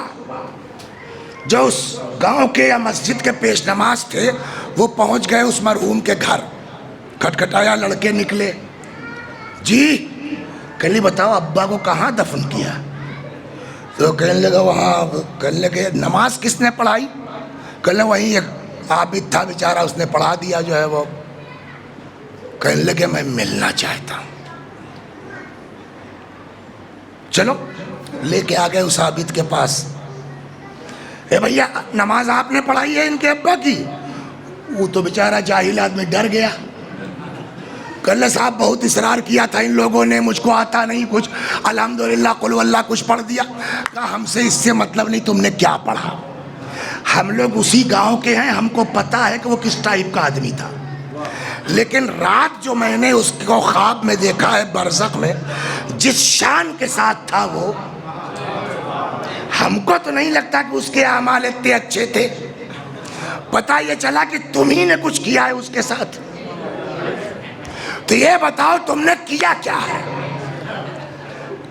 جو اس گاؤں کے یا مسجد کے پیش نماز تھے وہ پہنچ گئے اس مرحوم کے گھر. کھٹکھٹایا, لڑکے نکلے. جی کہنے بتاؤ ابا کو کہاں دفن کیا؟ تو کہنے لگا وہاں. کہنے لگے نماز کس نے پڑھائی؟ کہنے وہیں ایک عابد تھا بیچارہ, اس نے پڑھا دیا جو ہے وہ. کہنے لگے میں ملنا چاہتا ہوں. چلو لے کے آ گئے اس عابد کے پاس. اے بھیا نماز آپ نے پڑھائی ہے ان کے ابا کی؟ وہ تو بیچارہ جاہل آدمی ڈر گیا. کہنے صاحب بہت اصرار کیا تھا ان لوگوں نے, مجھ کو آتا نہیں کچھ, الحمدللہ قل واللہ کچھ پڑھ دیا. کہا ہم سے اس سے مطلب نہیں تم نے کیا پڑھا, ہم لوگ اسی گاؤں کے ہیں, ہم کو پتا ہے کہ وہ کس ٹائپ کا آدمی تھا. لیکن رات جو میں نے اس کو خواب میں دیکھا ہے برزخ میں, جس شان کے ساتھ تھا وہ, ہم کو تو نہیں لگتا کہ اس کے اعمال اتنے اچھے تھے. پتہ یہ چلا کہ تم ہی نے کچھ کیا ہے اس کے ساتھ. تو یہ بتاؤ تم نے کیا کیا ہے؟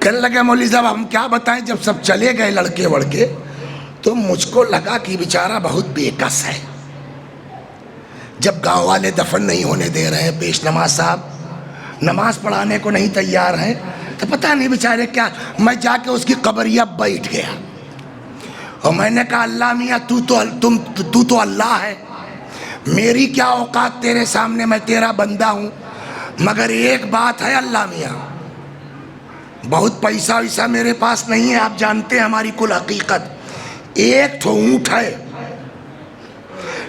کہنے لگے مولوی صاحب ہم کیا بتائیں, جب سب چلے گئے لڑکے وڑکے تو مجھ کو لگا کہ بیچارہ بہت بے کس ہے. جب گاؤں والے دفن نہیں ہونے دے رہے ہیں, پیش نماز صاحب نماز پڑھانے کو نہیں تیار ہیں, تو پتہ نہیں بیچارے کیا. میں جا کے اس کی قبریہ بیٹھ گیا اور میں نے کہا اللہ میاں تو تو اللہ ہے, میری کیا اوقات تیرے سامنے, میں تیرا بندہ ہوں, مگر ایک بات ہے اللہ میاں, بہت پیسہ ویسا میرے پاس نہیں ہے, آپ جانتے ہیں ہماری کل حقیقت, ایک تو اونٹ ہے,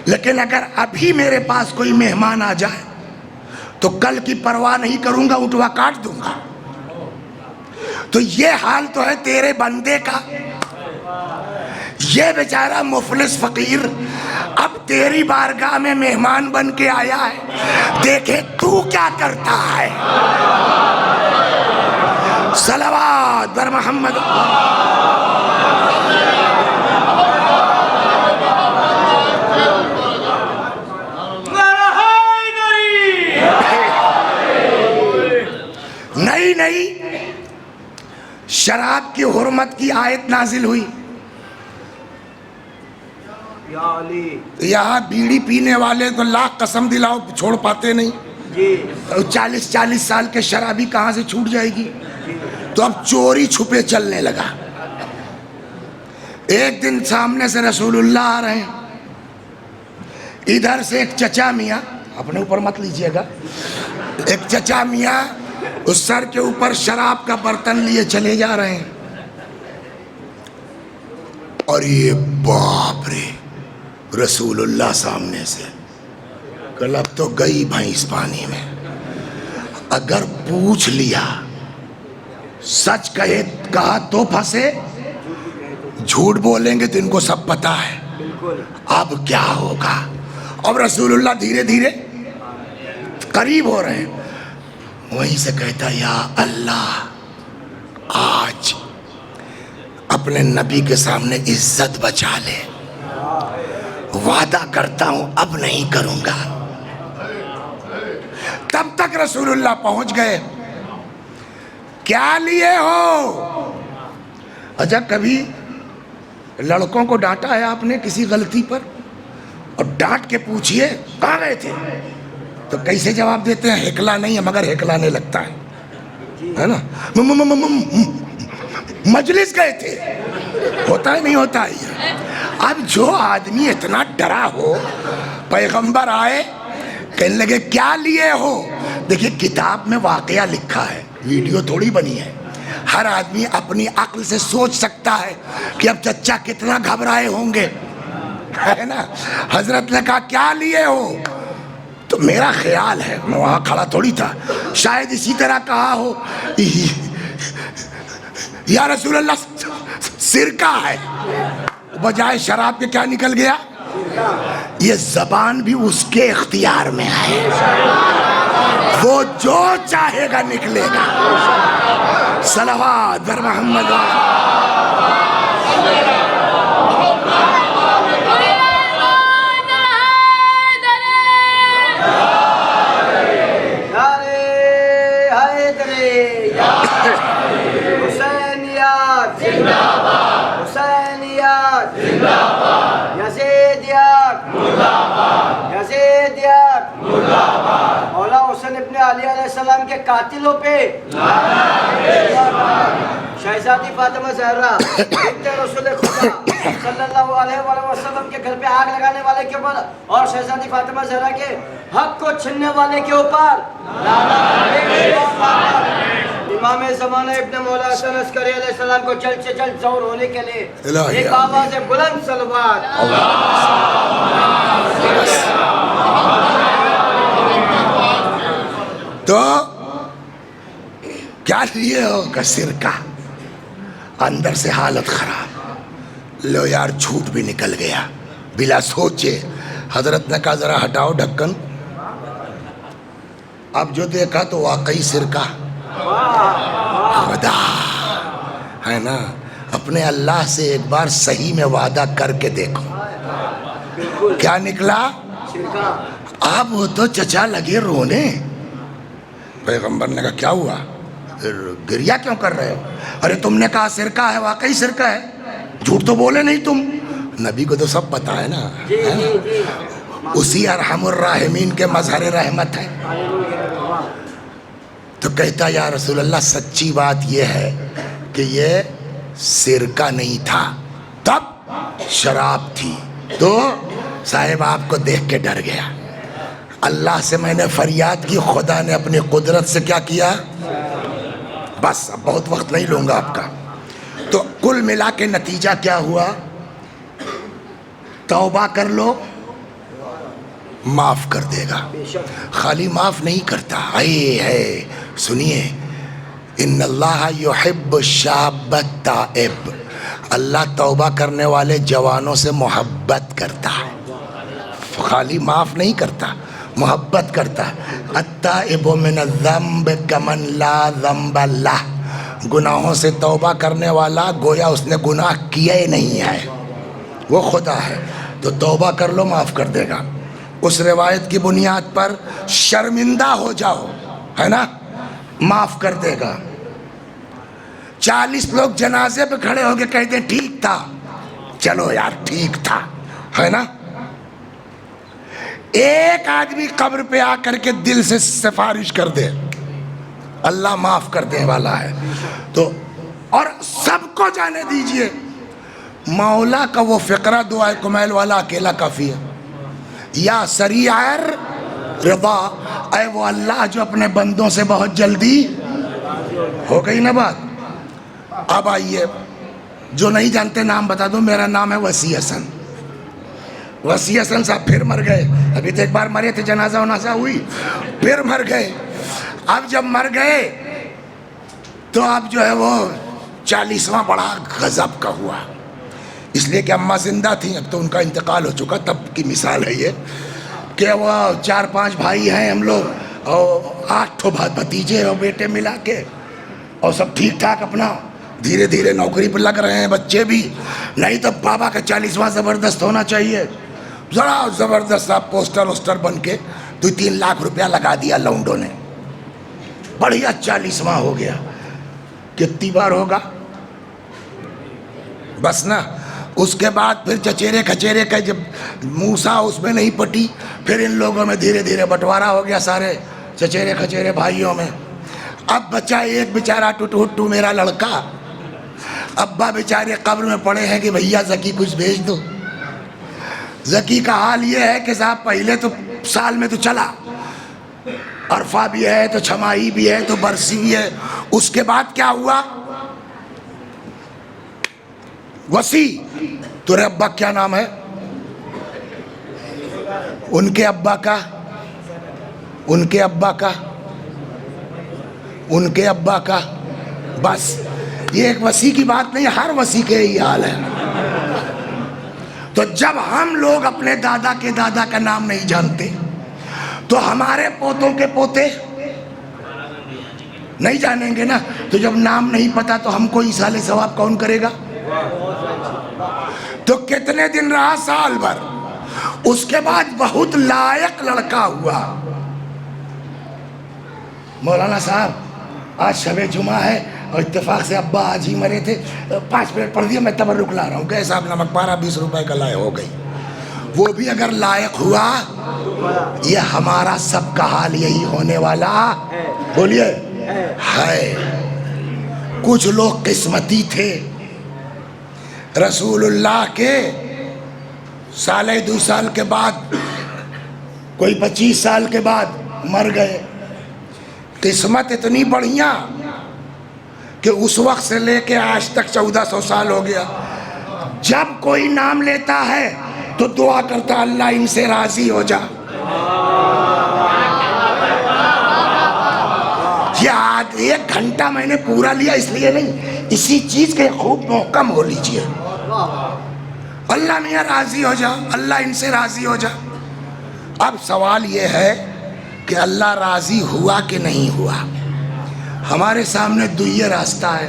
لیکن اگر ابھی میرے پاس کوئی مہمان آ جائے تو کل کی پرواہ نہیں کروں گا, اونٹوا کاٹ دوں گا. تو یہ حال تو ہے تیرے بندے کا. یہ بیچارہ مفلس فقیر اب تیری بارگاہ میں مہمان بن کے آیا ہے, دیکھے تو کیا کرتا ہے. صلوات بر محمد. نئی شراب کی حرمت کی آیت نازل ہوئی. یہاں بیڑی پینے والے تو لاکھ قسم دلاؤ چھوڑ پاتے نہیں. 40 سال کے شرابی کہاں سے چھوٹ جائے گی. تو اب چوری چھپے چلنے لگا. ایک دن سامنے سے رسول اللہ آ رہے ہیں, ادھر سے ایک چچا میاں, اپنے اوپر مت لیجئے گا, ایک چچا میاں اس سر کے اوپر شراب کا برتن لیے چلے جا رہے ہیں. اور یہ باپ رے, رسول اللہ سامنے سے, کل اب تو گئی بھینس پانی میں. اگر پوچھ لیا, سچ کہا تو پھنسے, جھوٹ بولیں گے تو ان کو سب پتا ہے. اب کیا ہوگا. اب رسول اللہ دھیرے دھیرے قریب ہو رہے ہیں, وہیں سے کہتا یا اللہ آج اپنے نبی کے سامنے عزت بچا لے, وعدہ کرتا ہوں اب نہیں کروں گا. تب تک رسول اللہ پہنچ گئے. کیا لیے ہو؟ اچھا کبھی لڑکوں کو ڈانٹا ہے آپ نے کسی غلطی پر, اور ڈانٹ کے پوچھئے کہاں گئے تھے, تو کیسے جواب دیتے ہیں؟ ہکلا نہیں ہے مگر ہکلانے لگتا ہے نا. مجلس گئے تھے, ہوتا ہے نہیں ہوتا ہے. اب جو آدمی اتنا ڈرا ہو, پیغمبر آئے کہنے لگے کیا لیے ہو. دیکھیے کتاب میں واقعہ لکھا ہے, ویڈیو تھوڑی بنی ہے. ہر آدمی اپنی عقل سے سوچ سکتا ہے کہ اب چچا کتنا گھبرائے ہوں گے. ہے نا. حضرت نے کہا کیا لیے ہو؟ تو میرا خیال ہے، میں وہاں کھڑا تھوڑی تھا، شاید اسی طرح کہا ہو یا رسول اللہ سرکہ ہے، بجائے شراب کے کیا نکل گیا؟ یہ زبان بھی اس کے اختیار میں ہے، وہ جو چاہے گا نکلے گا. صلوات بر محمد. مولا حسین ابن علی علیہ السلام کے قاتلوں پہ شہزادی فاطمہ زہرا بنت رسول خدا صلی اللہ علیہ وآلہ وسلم کے گھر پہ آگ لگانے والے کے اوپر اور شہزادی فاطمہ زہرا کے حق کو چھننے والے کے اوپر امام زمانہ ابن مولا حسن عسکری علیہ السلام کو جلد سے جلد ظہور ہونے کے لیے ایک آواز بلند صلوات. تو کیا لیے ہوگا؟ سرکہ. اندر سے حالت خراب، لو یار جھوٹ بھی نکل گیا بلا سوچے. حضرت نے کہا ذرا ہٹاؤ ڈھکن. اب جو دیکھا تو واقعی سرکہ. خدا ہے نا، اپنے اللہ سے ایک بار صحیح میں وعدہ کر کے دیکھو کیا نکلا. اب وہ تو چچا لگے رونے. پیغمبر نے کہا کیا ہوا، گریا کیوں کر رہے ہو؟ ارے تم نے کہا سرکہ ہے، واقعی سرکہ ہے، جھوٹ تو بولے نہیں تم. نبی کو تو سب پتا ہے نا، اسی ارحم الراحمین کے مظہر رحمت ہے. تو کہتا یا رسول اللہ سچی بات یہ ہے کہ یہ سرکہ نہیں تھا، تب شراب تھی. تو صاحب آپ کو دیکھ کے ڈر گیا. اللہ سے میں نے فریاد کی، خدا نے اپنی قدرت سے کیا کیا. بس اب بہت وقت نہیں لوں گا آپ کا. تو کل ملا کے نتیجہ کیا ہوا؟ توبہ کر لو معاف کر دے گا. خالی معاف نہیں کرتا، اے ہے سنیے، ان اللہ یحب الشاب التائب، اللہ توبہ کرنے والے جوانوں سے محبت کرتا ہے. خالی معاف نہیں کرتا، محبت کرتا ہے. التائب من الذنب کمن لا ذنب لہ، گناہوں سے توبہ کرنے والا گویا اس نے گناہ کیا ہی نہیں ہے، وہ خدا ہے. تو توبہ کر لو معاف کر دے گا. اس روایت کی بنیاد پر شرمندہ ہو جاؤ، ہے نا، معاف کر دے گا. 40 لوگ جنازے پہ کھڑے ہو کے کہتے ہیں ٹھیک تھا، چلو یار ٹھیک تھا، ہے نا. ایک آدمی قبر پہ آ کر کے دل سے سفارش کر دے، اللہ معاف کرنے والا ہے. تو اور سب کو جانے دیجئے، مولا کا وہ فقرہ دعائے کمیل والا اکیلا کافی ہے. یا سریع رضا، اے وہ اللہ جو اپنے بندوں سے بہت جلدی. ہو گئی نا بات. اب آئیے، جو نہیں جانتے نام بتا دو. میرا نام ہے وسیع حسن. وسیع حسن صاحب پھر مر گئے. ابھی تو ایک بار مرے تھے، جنازہ ونازہ ہوئی، پھر مر گئے. اب جب مر گئے تو اب جو ہے وہ 40واں بڑا غضب کا ہوا، اس لیے کہ اماں زندہ تھیں، اب تو ان کا انتقال ہو چکا. تب کی مثال ہے یہ کہ وہ 4-5 بھائی ہیں ہم لوگ، اور 8 بھتیجے اور بیٹے ملا کے، اور سب ٹھیک ٹھاک اپنا دھیرے دھیرے نوکری پہ لگ رہے ہیں، بچے بھی. نہیں تو بابا کا 40واں زبردست ہونا چاہیے. ذرا زبردست آپ پوسٹر وسٹر بن کے 2-3 لاکھ روپیہ لگا دیا لونڈوں نے، بڑھیا 40واں ہو گیا. کتنی بار ہوگا بس نا. اس کے بعد پھر چچیرے کھچیرے کا جب موسیٰ اس میں نہیں پٹی، پھر ان لوگوں میں دھیرے دھیرے بٹوارا ہو گیا سارے چچیرے کھچیرے بھائیوں میں. اب بچہ ایک بیچارہ ٹوٹو میرا لڑکا، ابا بیچارے قبر میں پڑے ہیں کہ بھیا زکی کچھ بھیج دو. زکی کا حال یہ ہے کہ صاحب پہلے تو سال میں تو چلا، عرفہ بھی ہے تو چھمائی بھی ہے تو برسی بھی ہے. اس کے بعد کیا ہوا؟ وسیع. تیرے ابا کیا نام ہے؟ ان کے ابا کا، ان کے ابا کا، ان کے ابا کا، بس یہ ایک وسیع کی بات نہیں، ہر وسیع کے یہی حال ہے۔ تو جب ہم لوگ اپنے دادا کے دادا کا نام نہیں جانتے تو ہمارے پوتوں کے پوتے نہیں جانیں گے نا۔ تو جب نام نہیں پتا تو ہم کو ایصال ثواب کون کرے گا؟ تو کتنے دن رہا؟ سال بھر۔ اس کے بعد بہت لائق لڑکا ہوا۔ مولانا صاحب آج شب جمعہ ہے اور اتفاق سے ابا آج ہی مرے تھے، 5 منٹ پڑھ دیا، میں تبرک لا رہا ہوں کہ صاحب نمک پارا 20 روپے کا لائق ہو گئی۔ وہ بھی اگر لائق ہوا، یہ ہمارا سب کا حال یہی ہونے والا بولیے ہے۔ کچھ لوگ قسمتی تھے، رسول اللہ کے سال 2 سال کے بعد، کوئی 25 سال کے بعد مر گئے۔ قسمت اتنی بڑھیا کہ اس وقت سے لے کے آج تک 1400 سال ہو گیا، جب کوئی نام لیتا ہے تو دعا کرتا اللہ ان سے راضی ہو جا۔ یہ آج 1 گھنٹہ میں نے پورا لیا اس لیے نہیں، اسی چیز کے خوب محکم ہو لیجئے، اللہ میاں راضی ہو جا، اللہ ان سے راضی ہو جا۔ اب سوال یہ ہے کہ اللہ راضی ہوا کہ نہیں ہوا؟ ہمارے سامنے یہ راستہ ہے،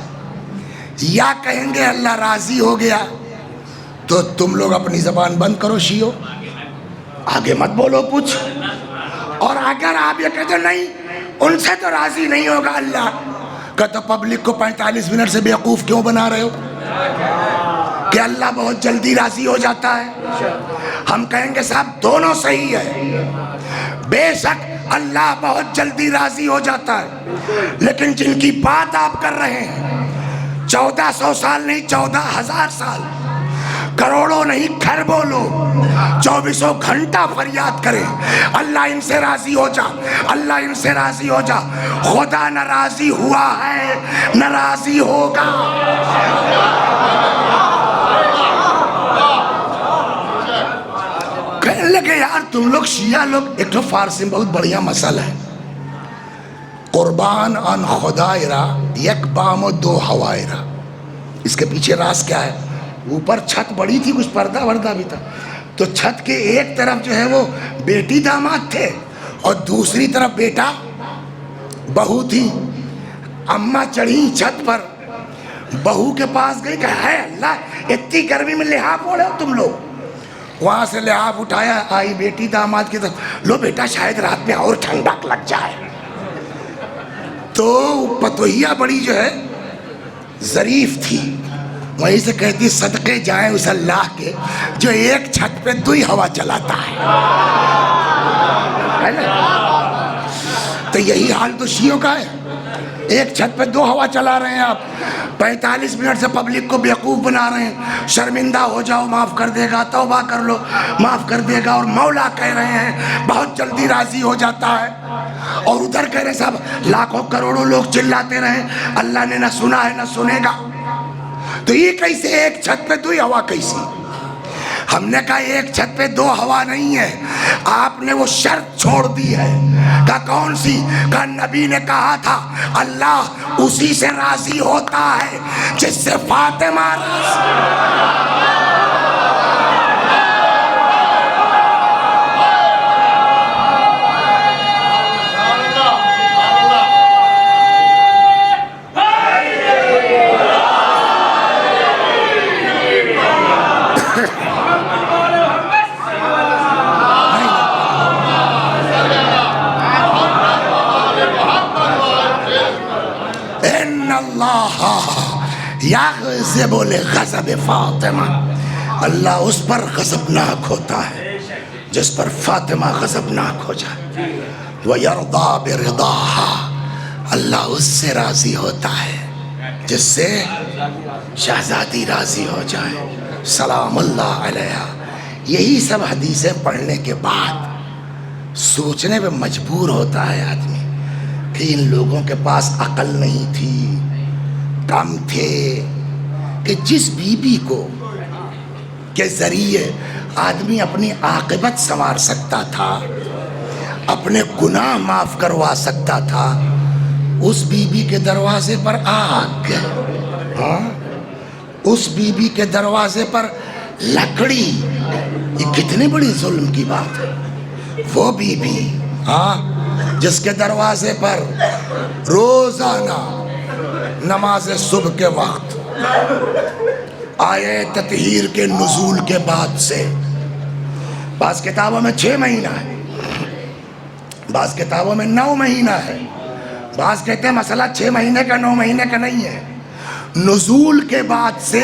یا کہیں گے اللہ راضی ہو گیا تو تم لوگ اپنی زبان بند کرو شیعو، آگے مت بولو کچھ، اور اگر آپ یہ کہتے نہیں ان سے تو راضی نہیں ہوگا اللہ، کہ پبلک کو 45 منٹ سے بیوقوف کیوں بنا رہے ہو کہ اللہ بہت جلدی راضی ہو جاتا ہے؟ ہم کہیں گے صاحب دونوں صحیح ہے، بے شک اللہ بہت جلدی راضی ہو جاتا ہے، لیکن جن کی بات آپ کر رہے ہیں 1400 سال نہیں 14,000 سال، کروڑوں نہیں کھربوں لوگ 24 گھنٹہ فریاد کریں اللہ ان سے راضی ہو جا، اللہ ان سے راضی ہو جا، خدا نہ راضی ہوا ہے نہ راضی ہوگا۔ کہنے لگے یار تم لوگ شیعہ لوگ، ایک تو فارسی میں بہت بڑھیا مسئلہ ہے، قربان ان خدائرہ یک بام و 2 ہوائرہ، اس کے پیچھے راز کیا ہے؟ اوپر چھت بڑی تھی، کچھ پردہ وردہ بھی تھا، تو چھت کے ایک طرف جو ہے وہ بیٹی داماد تھے اور دوسری طرف بیٹا بہو تھی۔ اماں چڑھی چھت پر، بہو کے پاس گئی کہ ہے اللہ اتنی گرمی میں لحاف اوڑھے ہو تم لوگ؟ وہاں سے لحاف اٹھایا، آئی بیٹی داماد کی طرف، لو بیٹا شاید رات میں اور ٹھنڈک لگ جائے۔ تو پتوہیا بڑی جو ہے ظریف تھی، وہیں سے کہتی صدقے جائیں اس اللہ کے جو ایک چھت پہ 2 ہوا چلاتا ہے نا؟ تو یہی حال تو شیعوں کا ہے، ایک چھت پہ 2 ہوا چلا رہے ہیں آپ، 45 منٹ سے پبلک کو بیوقوف بنا رہے ہیں، شرمندہ ہو جاؤ معاف کر دے گا، توبہ کر لو معاف کر دے گا، اور مولا کہہ رہے ہیں بہت جلدی راضی ہو جاتا ہے، اور ادھر کہہ رہے صاحب لاکھوں کروڑوں لوگ چلاتے رہے اللہ نے نہ سنا ہے نہ سنے گا۔ تو یہ کیسے ایک چھت پہ 2 ہوا کیسی؟ ہم نے کہا ایک چھت پہ 2 ہوا نہیں ہے، آپ نے وہ شرط چھوڑ دی ہے۔ کہا کون سی؟ کہا نبی نے کہا تھا اللہ اسی سے راضی ہوتا ہے جس سے فاطمہ راضی۔ یغضب لغضب فاطمہ، اللہ اس پر غضبناک ہوتا ہے جس پر فاطمہ غضبناک ہو جائے۔ وَيَرْضَى بِرِضَاهَا، اللہ اس سے راضی ہوتا ہے جس سے شہزادی راضی ہو جائے، سلام اللہ علیہ۔ یہی سب حدیثیں پڑھنے کے بعد سوچنے پہ مجبور ہوتا ہے آدمی کہ ان لوگوں کے پاس عقل نہیں تھی، کم تھے، کہ جس بی بی کو کے ذریعے آدمی اپنی عاقبت سنوار سکتا تھا، اپنے گناہ معاف کروا سکتا تھا، اس بی بی کے دروازے پر آگ، ہاں اس بی بی کے دروازے پر لکڑی، یہ کتنی بڑی ظلم کی بات ہے۔ وہ بی بی ہاں جس کے دروازے پر روزانہ نماز صبح کے وقت آیے تطہیر کے نزول کے بعد سے، بعض کتابوں میں 6 مہینہ ہے، بعض کتابوں میں 9 مہینہ ہے، بعض کہتے ہیں مسئلہ 6 مہینے کا 9 مہینے کا نہیں ہے، نزول کے بعد سے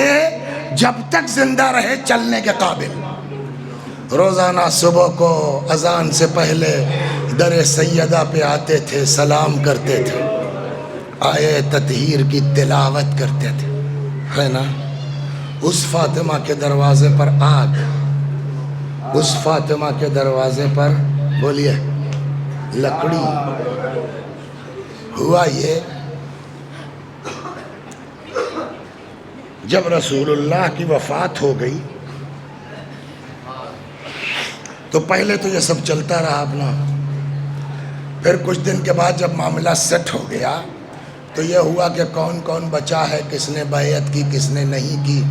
جب تک زندہ رہے چلنے کے قابل، روزانہ صبح کو اذان سے پہلے در سیدہ پہ آتے تھے، سلام کرتے تھے، آیے تطہیر کی تلاوت کرتے تھے، ہے نا؟ اس فاطمہ کے دروازے پر آگ، اس فاطمہ کے دروازے پر بولیے لکڑی۔ ہوا یہ جب رسول اللہ کی وفات ہو گئی تو پہلے تو یہ سب چلتا رہا اپنا، پھر کچھ دن کے بعد جب معاملہ سیٹ ہو گیا تو یہ ہوا کہ کون کون بچا ہے، کس نے بیعت کی کس نے نہیں کی۔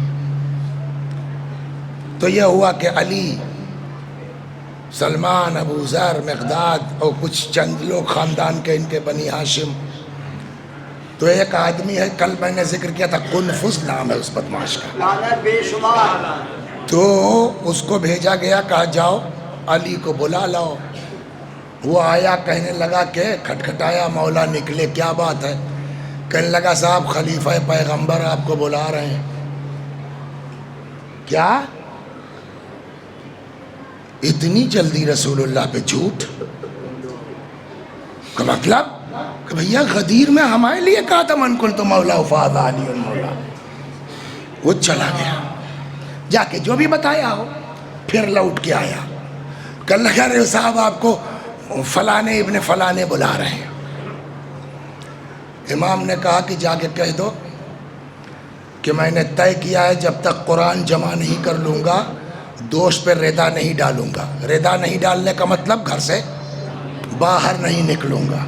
تو یہ ہوا کہ علی، سلمان، ابو ذر، مقداد اور کچھ چند لوگ خاندان کے ان کے بنی ہاشم، تو ایک آدمی ہے کل میں نے ذکر کیا تھا، قنفذ نام ہے اس بدماش کا، لعنت بے شمار، تو اس کو بھیجا گیا، کہا جاؤ علی کو بلا لاؤ۔ وہ آیا، کہنے لگا کہ کھٹکھٹایا، مولا نکلے، کیا بات ہے؟ کہنے لگا صاحب خلیفہ پیغمبر آپ کو بلا رہے ہیں۔ کیا اتنی جلدی رسول اللہ پہ جھوٹ کا مطلب کہ بھیا غدیر میں ہمارے لیے کہا تھا من کنت مولا فہذا علی المولا۔ وہ چلا گیا، جا کے جو بھی بتایا ہو، پھر لوٹ کے آیا، کہنے لگا رے صاحب آپ کو فلانے ابن فلانے بلا رہے ہیں۔ امام نے کہا کہ جا کے کہہ دو کہ میں نے طے کیا ہے جب تک قرآن جمع نہیں کر لوں گا دوش پہ ریدا نہیں ڈالوں گا۔ ریدا نہیں ڈالنے کا مطلب گھر سے باہر نہیں نکلوں گا۔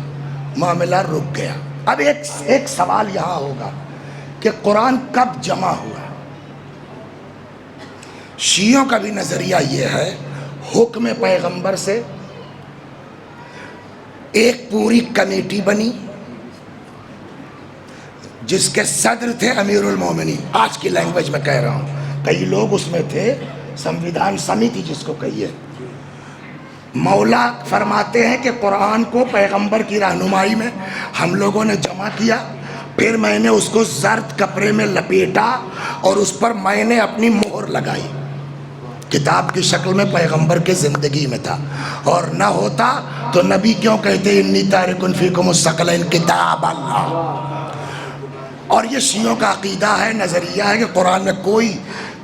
معاملہ رک گیا۔ اب ایک سوال یہاں ہوگا کہ قرآن کب جمع ہوا؟ شیعوں کا بھی نظریہ یہ ہے، حکم پیغمبر سے ایک پوری کمیٹی بنی جس کے صدر تھے امیر المومنین، آج کی لینگویج میں کہہ رہا ہوں، کئی لوگ اس میں تھے، سمویدھان سمیتی جس کو کہیے۔ مولا فرماتے ہیں کہ قرآن کو پیغمبر کی رہنمائی میں ہم لوگوں نے جمع کیا، پھر میں نے اس کو زرد کپڑے میں لپیٹا اور اس پر میں نے اپنی مہر لگائی۔ کتاب کی شکل میں پیغمبر کے زندگی میں تھا، اور نہ ہوتا تو نبی کیوں کہتے انی تارک فیکم الثقلین کتاب اللہ۔ اور یہ شیعوں کا عقیدہ ہے، نظریہ ہے کہ قرآن میں کوئی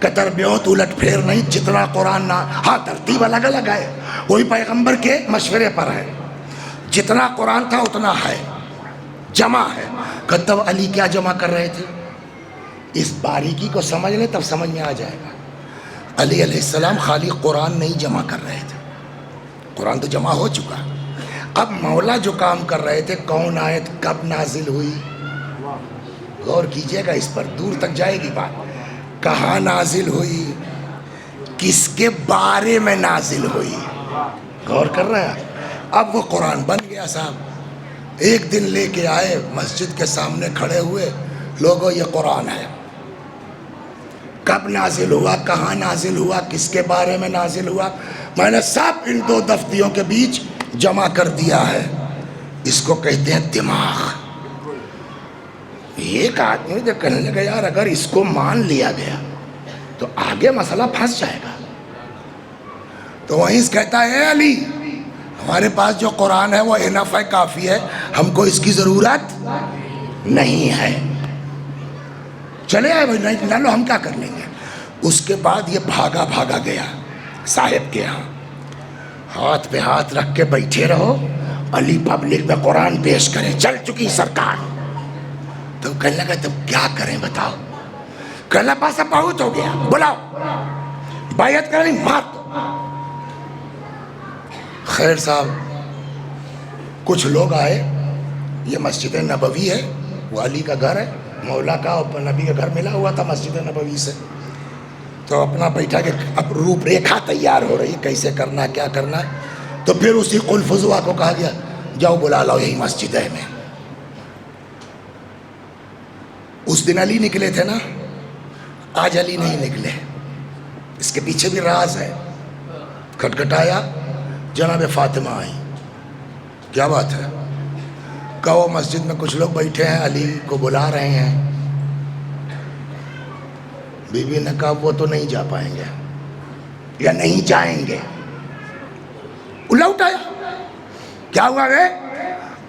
قطر بیوت الٹ پھیر نہیں، جتنا قرآن نہ، ہاں ترتیب الگ الگ ہے، وہی پیغمبر کے مشورے پر ہے، جتنا قرآن تھا اتنا ہے، جمع ہے۔ تب علی کیا جمع کر رہے تھے؟ اس باریکی کو سمجھ لیں تب سمجھ میں آ جائے گا۔ علی علیہ السلام خالی قرآن نہیں جمع کر رہے تھے، قرآن تو جمع ہو چکا، اب مولا جو کام کر رہے تھے، کون آیت کب نازل ہوئی، غور کیجئے گا، اس پر دور تک جائے گی بات، کہاں نازل ہوئی، کس کے بارے میں نازل ہوئی، غور کر رہے ہیں۔ اب وہ قرآن بن گیا صاحب، ایک دن لے کے آئے، مسجد کے سامنے کھڑے ہوئے، لوگوں یہ قرآن ہے، کب نازل ہوا، کہاں نازل ہوا، کس کے بارے میں نازل ہوا، میں نے سب ان دو دفتیوں کے بیچ جمع کر دیا ہے۔ اس کو کہتے ہیں دماغ۔ ایک آدمی جو کہنے لگا یار اگر اس کو مان لیا گیا تو آگے مسئلہ پھنس جائے گا، تو وہیں سے کہتا ہے اے علی، ہمارے پاس جو قرآن ہے وہ انف ہے، کافی ہے، ہم کو اس کی ضرورت نہیں ہے، چلے آئے بھائی، نہیں لو، ہم کیا کر لیں گے۔ اس کے بعد یہ بھاگا بھاگا گیا صاحب کے یہاں، ہاتھ پہ ہاتھ رکھ کے بیٹھے رہو، علی پبلک میں قرآن پیش کریں، چل چکی سرکار۔ تو کہنے لگا تب کیا کریں بتاؤ، کہنے لگا بس اب بہت ہو گیا، بلاؤ، بیعت کریں، مار دو۔ خیر صاحب کچھ لوگ آئے، یہ مسجد نبوی ہے، وہ علی کا گھر ہے، مولا کا اور نبی کا گھر ملا ہوا تھا مسجد نبوی سے، تو اپنا بیٹھا کہ اب روپ ریکھا تیار ہو رہی ہے کیسے کرنا ہے کیا کرنا ہے، تو پھر اسی قلفزوا کو کہا گیا جاؤ بلا لاؤ یہی مسجد ہے میں۔ اس دن علی نکلے تھے نا، آج علی نہیں نکلے، اس کے پیچھے بھی راز ہے۔ کھٹکھٹایا، جناب فاطمہ آئی، کیا بات ہے؟ کہو مسجد میں کچھ لوگ بیٹھے ہیں علی کو بلا رہے ہیں۔ بی بی نے کہا وہ تو نہیں جا پائیں گے یا نہیں جائیں گے۔ لوٹ آیا، کیا ہوا گئے؟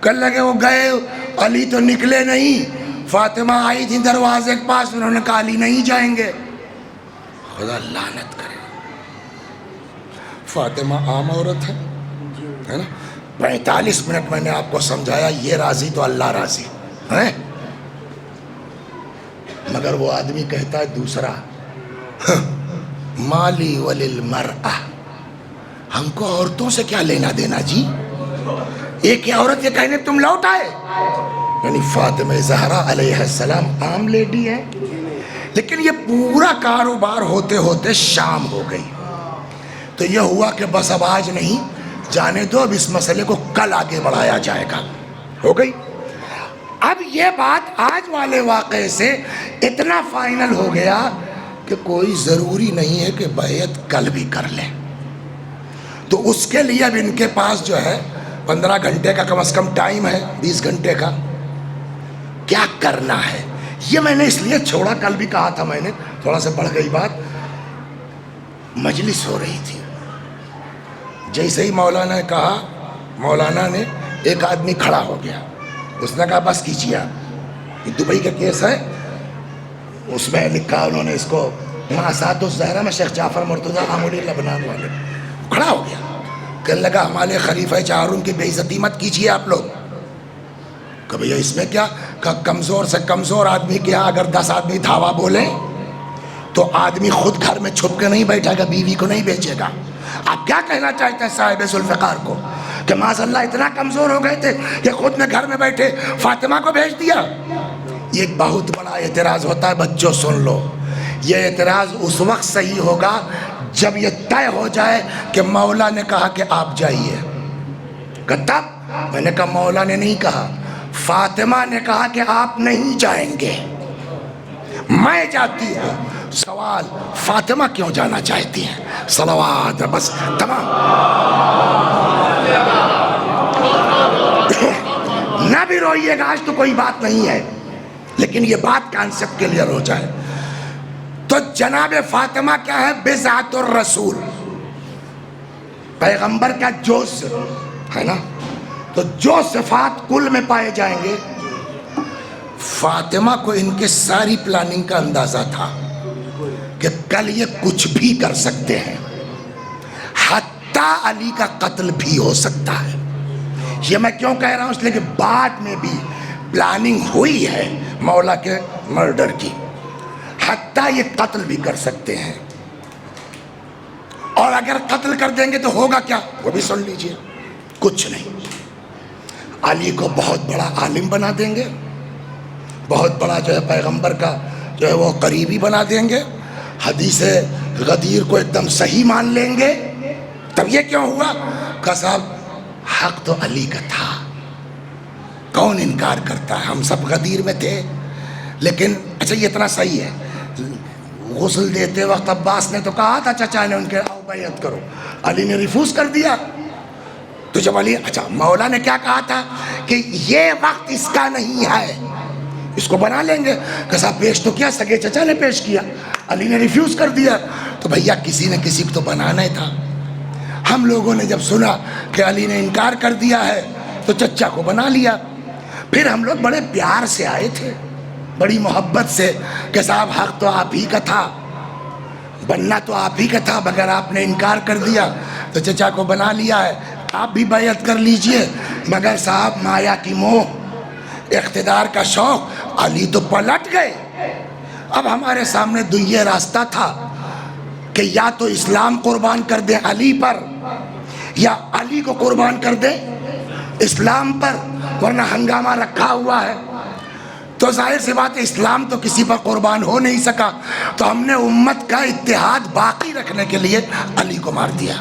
کل لگے وہ گئے، علی تو نکلے نہیں، فاطمہ آئی تھی دروازے کے پاس، انہوں نے کہا علی نہیں جائیں گے۔ خدا لعنت کرے، فاطمہ عام عورت ہے نا، 45 منٹ میں نے آپ کو سمجھایا یہ راضی تو اللہ راضی ہے، مگر وہ آدمی کہتا ہے دوسرا، مالی وللمرأہ، ہم کو عورتوں سے کیا لینا دینا جی؟ ایک ہی عورت یہ کہنے تم لوٹ آئے، یعنی فاطمہ زہرا علیہ السلام عام لیڈی ہے، لیکن یہ پورا کاروبار ہوتے ہوتے شام ہو گئی، تو یہ ہوا کہ بس اب آج نہیں، جانے دو، اب اس مسئلے کو کل آگے بڑھایا جائے گا، ہو گئی۔ اب یہ بات آج والے واقعے سے اتنا فائنل ہو گیا کہ کوئی ضروری نہیں ہے کہ بیعت کل بھی کر لیں، تو اس کے لیے اب ان کے پاس جو ہے 15 گھنٹے کا کم از کم ٹائم ہے، 20 گھنٹے کا، کیا کرنا ہے؟ یہ میں نے اس لیے چھوڑا، کل بھی کہا تھا میں نے، تھوڑا سا بڑھ گئی بات۔ مجلس ہو رہی تھی، جیسے ہی مولانا نے کہا، مولانا نے ایک آدمی کھڑا ہو گیا، اس نے کہا بس کیجیے آپ، یہ دبئی کا کیس ہے، اس میں لکھا انہوں نے اس کو ماسات الزہرا میں شیخ جعفر مرتضیٰ عاملی لبنان والے، کھڑا ہو گیا، کہنے لگا ہمارے خلیفہ چہارم کی بے عزتی مت کیجیے آپ لوگ۔ کہ بھیا اس میں کیا، کہ کمزور سے کمزور آدمی کیا اگر 10 آدمی دھاوا بولیں تو آدمی خود گھر میں چھپ کے نہیں بیٹھے گا، بیوی کو نہیں بیچے گا۔ آپ کیا کہنا چاہتے ہیں صاحب ذوالفقار کو کہ معاذ اللہ اتنا کمزور ہو گئے تھے کہ خود میں گھر میں بیٹھے فاطمہ کو بھیج دیا؟ یہ ایک بہت بڑا اعتراض ہوتا ہے، بچوں سن لو، یہ اعتراض اس وقت صحیح ہوگا جب یہ طے ہو جائے کہ مولا نے کہا کہ آپ جائیے۔ کہ تب میں نے کہا مولا نے نہیں کہا، فاطمہ نے کہا کہ آپ نہیں جائیں گے، میں جاتی ہوں۔ سوال فاطمہ کیوں جانا چاہتی ہیں؟ صلوات، بس تمام، نہ بھی روئیے گا آج تو کوئی بات نہیں ہے، لیکن یہ بات کانسیپٹ کلیئر ہو جائے۔ تو جناب فاطمہ کیا ہے؟ بضعۃ الرسول، پیغمبر کا جوز ہے نا، تو جو صفات کل میں پائے جائیں گے، فاطمہ کو ان کے ساری پلاننگ کا اندازہ تھا کہ کل یہ کچھ بھی کر سکتے ہیں، حتیٰ علی کا قتل بھی ہو سکتا ہے۔ یہ میں کیوں کہہ رہا ہوں؟ اس لیے کہ بعد میں بھی پلاننگ ہوئی ہے مولا کے مرڈر کی، حتیٰ یہ قتل بھی کر سکتے ہیں، اور اگر قتل کر دیں گے تو ہوگا کیا وہ بھی سن لیجئے، کچھ نہیں، علی کو بہت بڑا عالم بنا دیں گے، بہت بڑا جو ہے پیغمبر کا جو ہے وہ قریبی بنا دیں گے، حدیث غدیر کو ایک دم صحیح مان لیں گے۔ تب یہ کیوں ہوا؟ کہ صاحب حق تو علی کا تھا، کون انکار کرتا ہے، ہم سب غدیر میں تھے، لیکن اچھا یہ اتنا صحیح ہے، غسل دیتے وقت عباس نے تو کہا تھا چچا نے ان کے آؤ بیعت کرو، علی نے ریفیوز کر دیا، تو جب علی، اچھا مولا نے کیا کہا تھا کہ یہ وقت اس کا نہیں ہے، اس کو بنا لیں گے، کہ صاحب پیش تو کیا سگے چچا نے پیش کیا، علی نے ریفیوز کر دیا، تو بھیا کسی نے کسی کو تو بنانا ہی تھا۔ ہم لوگوں نے جب سنا کہ علی نے انکار کر دیا ہے تو چچا کو بنا لیا، پھر ہم لوگ بڑے پیار سے آئے تھے، بڑی محبت سے، کہ صاحب حق تو آپ ہی کا تھا، بننا تو آپ ہی کا تھا، مگر آپ نے انکار کر دیا تو چچا کو بنا لیا ہے، آپ بھی بیعت کر لیجئے۔ مگر صاحب مایا کی موہ، اقتدار کا شوق، علی تو پلٹ گئے۔ اب ہمارے سامنے یہ راستہ تھا کہ یا تو اسلام قربان کر دیں علی پر یا علی کو قربان کر دیں اسلام پر، ورنہ ہنگامہ رکھا ہوا ہے۔ تو ظاہر سی بات ہے اسلام تو کسی پر قربان ہو نہیں سکا، تو ہم نے امت کا اتحاد باقی رکھنے کے لیے علی کو مار دیا۔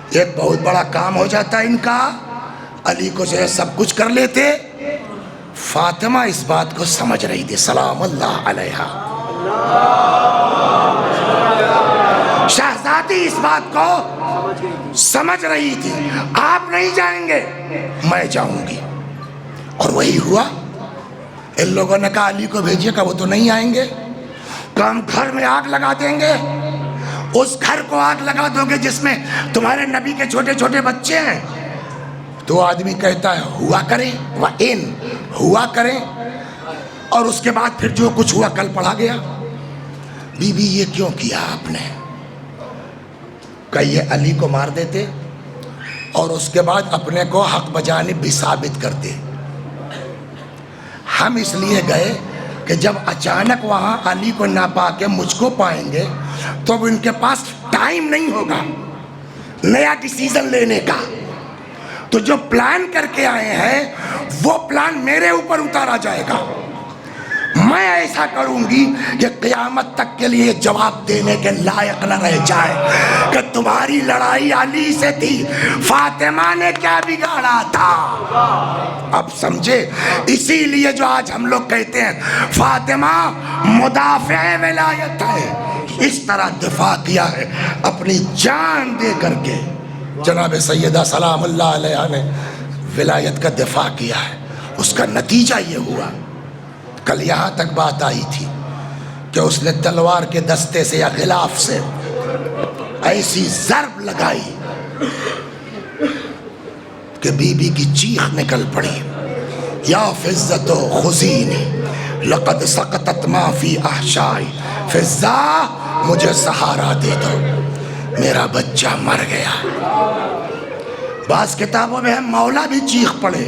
ایک بہت بڑا کام ہو جاتا ان کا، علی کو جو ہے سب کچھ کر لیتے۔ فاطمہ اس بات کو سمجھ رہی تھی، سلام اللہ علیہا، شہزادی اس بات کو سمجھ رہی تھی، آپ نہیں جائیں گے میں جاؤں گی۔ اور وہی ہوا۔ ان لوگوں نے کہا علی کو بھیجیے، کہ وہ تو نہیں آئیں گے، کہ ہم گھر میں آگ لگا دیں گے۔ اس گھر کو آگ لگا دو گے جس میں تمہارے نبی کے چھوٹے چھوٹے بچے ہیں۔ تو آدمی کہتا ہے ہوا کریں، وَإِن ہوا کریں، اور اس کے بعد پھر جو کچھ ہوا کل پڑھا گیا۔ بی بی یہ کیوں کیا آپ نے؟ کہ یہ علی کو مار دیتے اور اس کے بعد اپنے کو حق بجانب بھی ثابت کرتے۔ ہم اس لیے گئے کہ جب اچانک وہاں علی کو نہ پا کے مجھ کو پائیں گے تو اب ان کے پاس ٹائم نہیں ہوگا نیا ڈیسیزن لینے کا۔ تو جو پلان کر کے آئے ہیں وہ پلان میرے اوپر اتارا جائے گا۔ میں ایسا کروں گی کہ قیامت تک کے لیے جواب دینے کے لائق نہ رہ جائے کہ تمہاری لڑائی علی سے تھی، فاطمہ نے کیا بگاڑا تھا۔ اب سمجھے؟ اسی لیے جو آج ہم لوگ کہتے ہیں فاطمہ مدافع ولایت ہے، اس طرح دفاع کیا ہے اپنی جان دے کر کے۔ جناب سیدہ سلام اللہ علیہ نے ولایت کا دفاع کیا ہے، اس کا نتیجہ یہ ہوا۔ کل یہاں تک بات آئی تھی کہ اس نے تلوار کے دستے سے یا غلاف سے ایسی ضرب لگائی کہ بی بی کی چیخ نکل پڑی، یا فضت خذینی لقد سقطت ما فی احشائی، فضہ مجھے سہارا دے دو، میرا بچہ مر گیا۔ بعض کتابوں میں مولا بھی چیخ پڑے،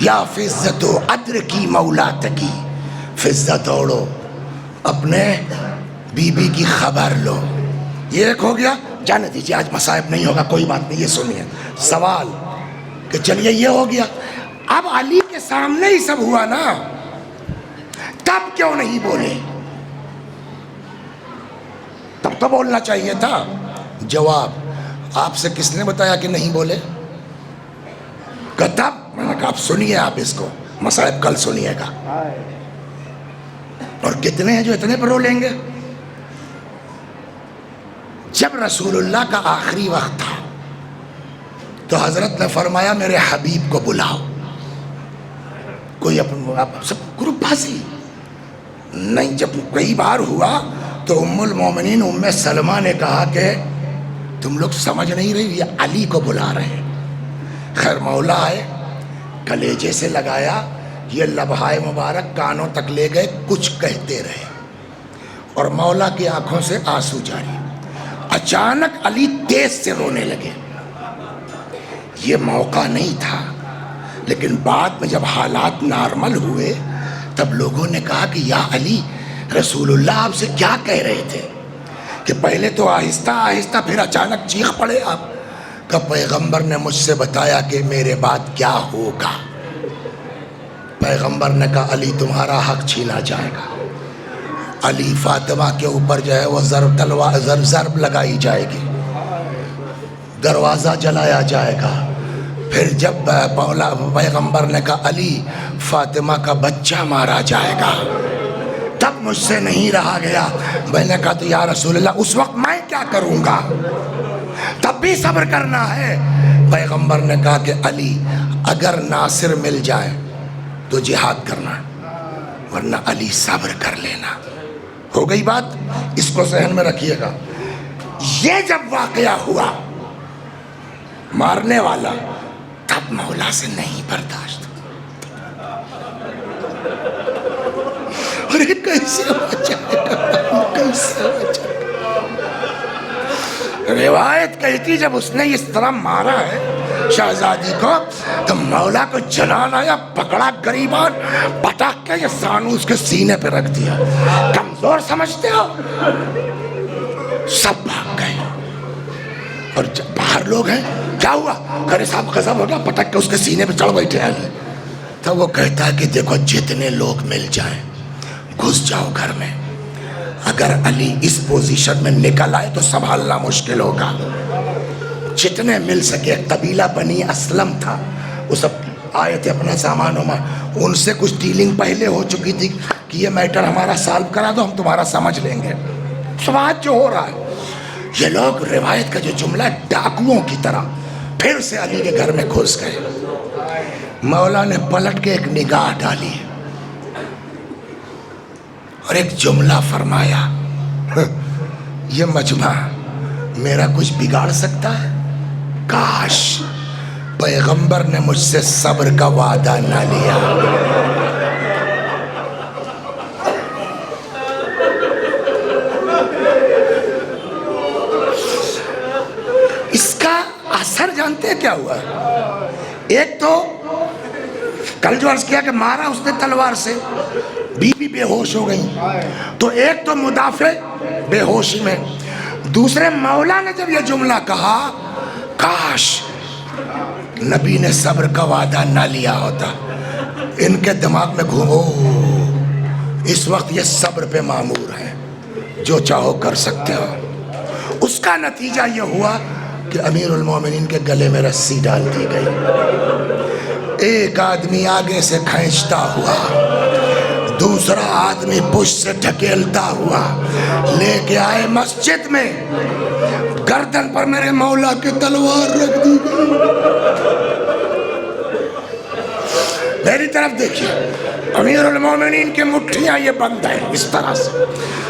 یا فضت ادرکی مولا تکی، فضہ دوڑو اپنے بی بی کی خبر لو۔ یہ ایک ہو گیا، جانے دیجیے آج مصائب نہیں ہوگا، کوئی بات نہیں۔ یہ سنیے سوال کہ چلیے یہ ہو گیا، اب علی کے سامنے ہی سب ہوا نا، تب کیوں نہیں بولے؟ تب تو بولنا چاہیے تھا۔ جواب، آپ سے کس نے بتایا کہ نہیں بولے؟ کہ تب میں نے کہا آپ سنیے، آپ اس کو مصائب کل سنیے گا۔ اور کتنے ہیں جو اتنے پر رو لیں گے؟ جب رسول اللہ کا آخری وقت تھا تو حضرت نے فرمایا میرے حبیب کو بلاؤ۔ کوئی سب گروپ بازی نہیں۔ جب کئی بار ہوا تو ام المومنین ام سلمہ نے کہا کہ تم لوگ سمجھ نہیں رہی، یہ علی کو بلا رہے ہیں۔ خیر مولا آئے، کلیجے سے لگایا، یہ لبہائے مبارک کانوں تک لے گئے، کچھ کہتے رہے اور مولا کی آنکھوں سے آنسو جاری۔ اچانک علی تیز سے رونے لگے۔ یہ موقع نہیں تھا، لیکن بعد میں جب حالات نارمل ہوئے تب لوگوں نے کہا کہ یا علی، رسول اللہ آپ سے کیا کہہ رہے تھے کہ پہلے تو آہستہ آہستہ پھر اچانک چیخ پڑے آپ؟ کہ پیغمبر نے مجھ سے بتایا کہ میرے بعد کیا ہوگا۔ پیغمبر نے کہا علی تمہارا حق چھینا جائے گا، علی فاطمہ کے اوپر جو ہے وہ ضرب لگائی جائے گی، دروازہ جلایا جائے گا۔ پھر جب پیغمبر نے کہا علی فاطمہ کا بچہ مارا جائے گا، تب مجھ سے نہیں رہا گیا۔ میں نے کہا تو یا رسول اللہ اس وقت میں کیا کروں گا؟ تب بھی صبر کرنا ہے۔ پیغمبر نے کہا کہ علی اگر ناصر مل جائے تو جہاد کرنا، ورنہ علی صبر کر لینا۔ ہو گئی بات، اس کو ذہن میں رکھیے گا۔ یہ جب واقعہ ہوا مارنے والا، تب مولا سے نہیں برداشت۔ ارے کیسے بچائے گا، کیسے بچائے گا؟ روایت کہتی جب اس نے اس طرح مارا ہے شہزادی کو، تو مولا کو جلال آیا، پکڑا گریبان، پٹک کے یہ سانوس کے سینے پہ رکھ دیا. کمزور سمجھتے ہو؟ سب بھاگ گئے. اور باہر لوگ ہیں، کیا ہوا؟ کرے صاحب غضب ہو گیا، پٹک کے اس کے سینے پہ چڑھ بیٹھے علی. تو وہ کہتا ہے کہ دیکھو جتنے لوگ مل جائیں گھس جاؤ گھر میں. اگر علی اس پوزیشن میں نکل آئے تو سنبھالنا مشکل ہوگا. جتنے مل سکے، قبیلہ بنی اسلم تھا، وہ سب آئے تھے اپنا سامان وامان، ان سے کچھ ڈیلنگ پہلے ہو چکی تھی کہ یہ میٹر ہمارا سالو کرا دو، ہم تمہارا سمجھ لیں گے. سواد جو ہو رہا ہے، یہ لوگ روایت کا جو جملہ ہے ڈاکوؤں کی طرح پھر سے علی کے گھر میں گھس گئے. مولا نے پلٹ کے ایک نگاہ ڈالی اور ایک جملہ فرمایا، یہ مجمع میرا کچھ بگاڑ سکتا ہے؟ کاش پیغمبر نے مجھ سے صبر کا وعدہ نہ لیا. اس کا اثر جانتے ہیں کیا ہوا؟ ایک تو کل جو عرض کیا کہ مارا اس نے تلوار سے، بی بی بے ہوش ہو گئی، تو ایک تو مدافع بے ہوشی میں، دوسرے مولا نے جب یہ جملہ کہا کاش نبی نے صبر کا وعدہ نہ لیا ہوتا، ان کے دماغ میں گھومو اس وقت یہ صبر پہ مامور ہے، جو چاہو کر سکتے ہو. اس کا نتیجہ یہ ہوا کہ امیر المومنین کے گلے میں رسی ڈال دی گئی. ایک آدمی آگے سے کھینچتا ہوا، دوسرا آدمی پشت سے ڈھکیلتا ہوا لے کے آئے مسجد میں. گردن پر میرے مولا کی تلوار رکھ دی گئی. میری طرف دیکھیے، امیر المومنین کی مٹھیاں یہ بند ہیں اس طرح سے.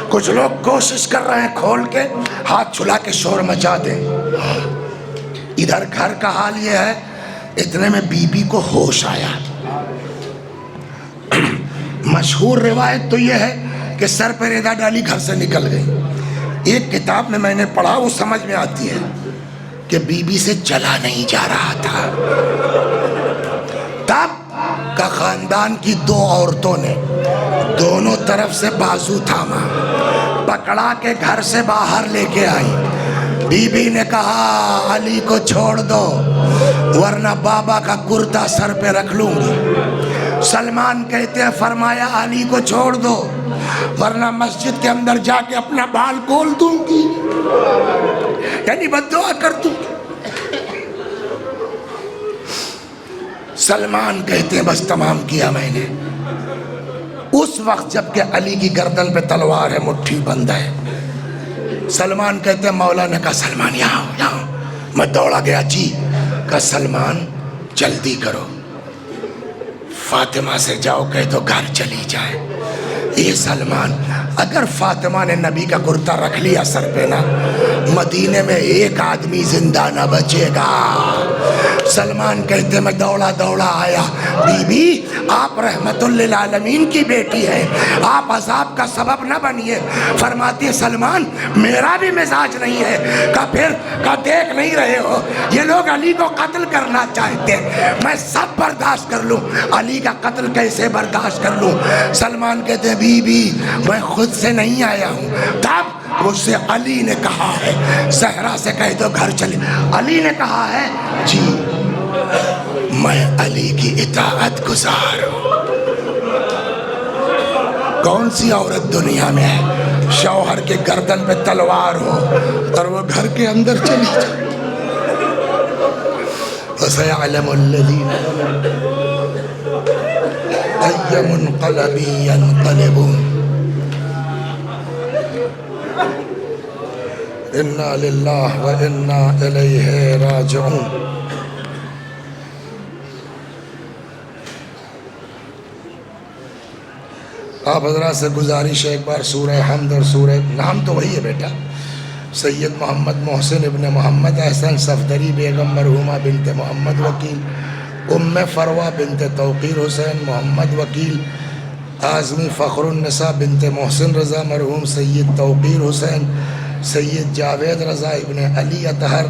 کچھ لوگ کوشش کر رہے ہیں کھول کے ہاتھ چھلا کے شور مچا دیں. ادھر گھر کا حال یہ ہے، اتنے میں بی بی کو ہوش آیا. مشہور روایت تو یہ ہے کہ سر پہ ریدا ڈالی گھر سے نکل گئی. ایک کتاب میں نے پڑھا، وہ سمجھ میں آتی ہے کہ بی بی سے چلا نہیں جا رہا تھا. تب کا خاندان کی دو عورتوں نے دونوں طرف سے بازو تھاما، پکڑا کے گھر سے باہر لے کے آئی. بی بی نے کہا علی کو چھوڑ دو ورنہ بابا کا کرتا سر پہ رکھ لوں گی. سلمان کہتے ہیں فرمایا علی کو چھوڑ دو ورنہ مسجد کے اندر جا کے اپنا بال کھول دوں گی، یعنی بد دعا کر دوں گی. سلمان کہتے ہیں بس تمام کیا میں نے. اس وقت جب کہ علی کی گردن پہ تلوار ہے، مٹھی بند ہے، سلمان کہتے ہیں مولا نے کہا سلمان یہاں یہاں. میں دوڑا گیا، جی. کہا سلمان جلدی کرو، فاطمہ سے جاؤ کہہ دو گھر چلی جائے. یہ سلمان، اگر فاطمہ نے نبی کا کرتا رکھ لیا سر پہ نا، مدینے میں ایک آدمی زندہ نہ بچے گا. سلمان کہتے میں دوڑا دوڑا آیا. بی بی آپ رحمت للعالمین کی بیٹی ہے، آپ عذاب کا سبب نہ بنیے. فرماتی ہے سلمان میرا بھی مزاج نہیں ہے. کہ پھر کہ دیکھ نہیں رہے ہو یہ لوگ علی کو قتل کرنا چاہتے ہیں، میں سب برداشت کر لوں، علی کا قتل کیسے برداشت کر لوں. سلمان کہتے ہیں بی بی میں خود سے نہیں آیا ہوں. تب مجھ سے علی نے کہا ہے زہرا سے کہہ دو گھر چلے. علی نے کہا ہے جی میں علی کی اطاعت گزار ہوں. کون سی عورت دنیا میں ہے شوہر کے گردن پہ تلوار ہو اور وہ گھر کے اندر چلی جائے؟ وَسَيَعْلَمُ الَّذِينَ أَيَّ مُنْقَلَبٍ يَنْقَلِبُونَ. اِنَّا لِلَّهِ وَإِنَّا إِلَيْهِ رَاجِعُونَ. آپ حضرات سے گزارش ہے ایک بار سورہ حمد اور سورہ، نام تو وہی ہے بیٹا، سید محمد محسن ابن محمد احسن صفدری بیگم مرحومہ بنت محمد وکیل، ام فروہ بنت توقیر حسین محمد وکیل، اعظمی فخر النساء بنت محسن رضا مرحوم سید توقیر حسین، سید جاوید رضا ابن علی اطہر،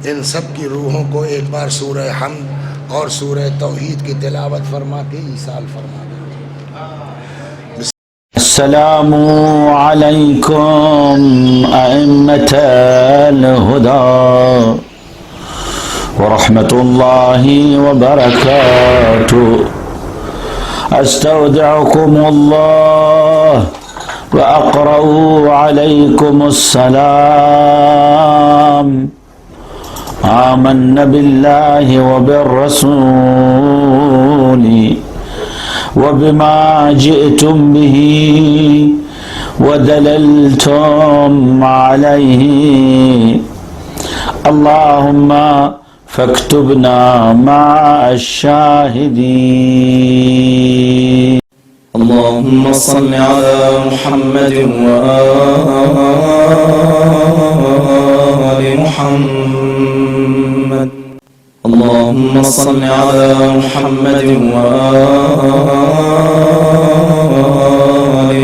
ان سب کی روحوں کو ایک بار سورہ حمد اور سورہ توحید کی تلاوت فرما کے ایصال فرما دیں۔ السلام علیکم ائمة الہدی ورحمۃ اللہ وبرکاتہ۔ استودعکم اللہ واقرأ علیکم السلام۔ آمنا باللہ وبالرسول وبما جئتم به ودللتم عليه اللهم فاكتبنا مع الشاهدين۔ اللهم صل على محمد وآل محمد۔ اللهم صل على محمد وآل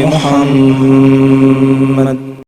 محمد۔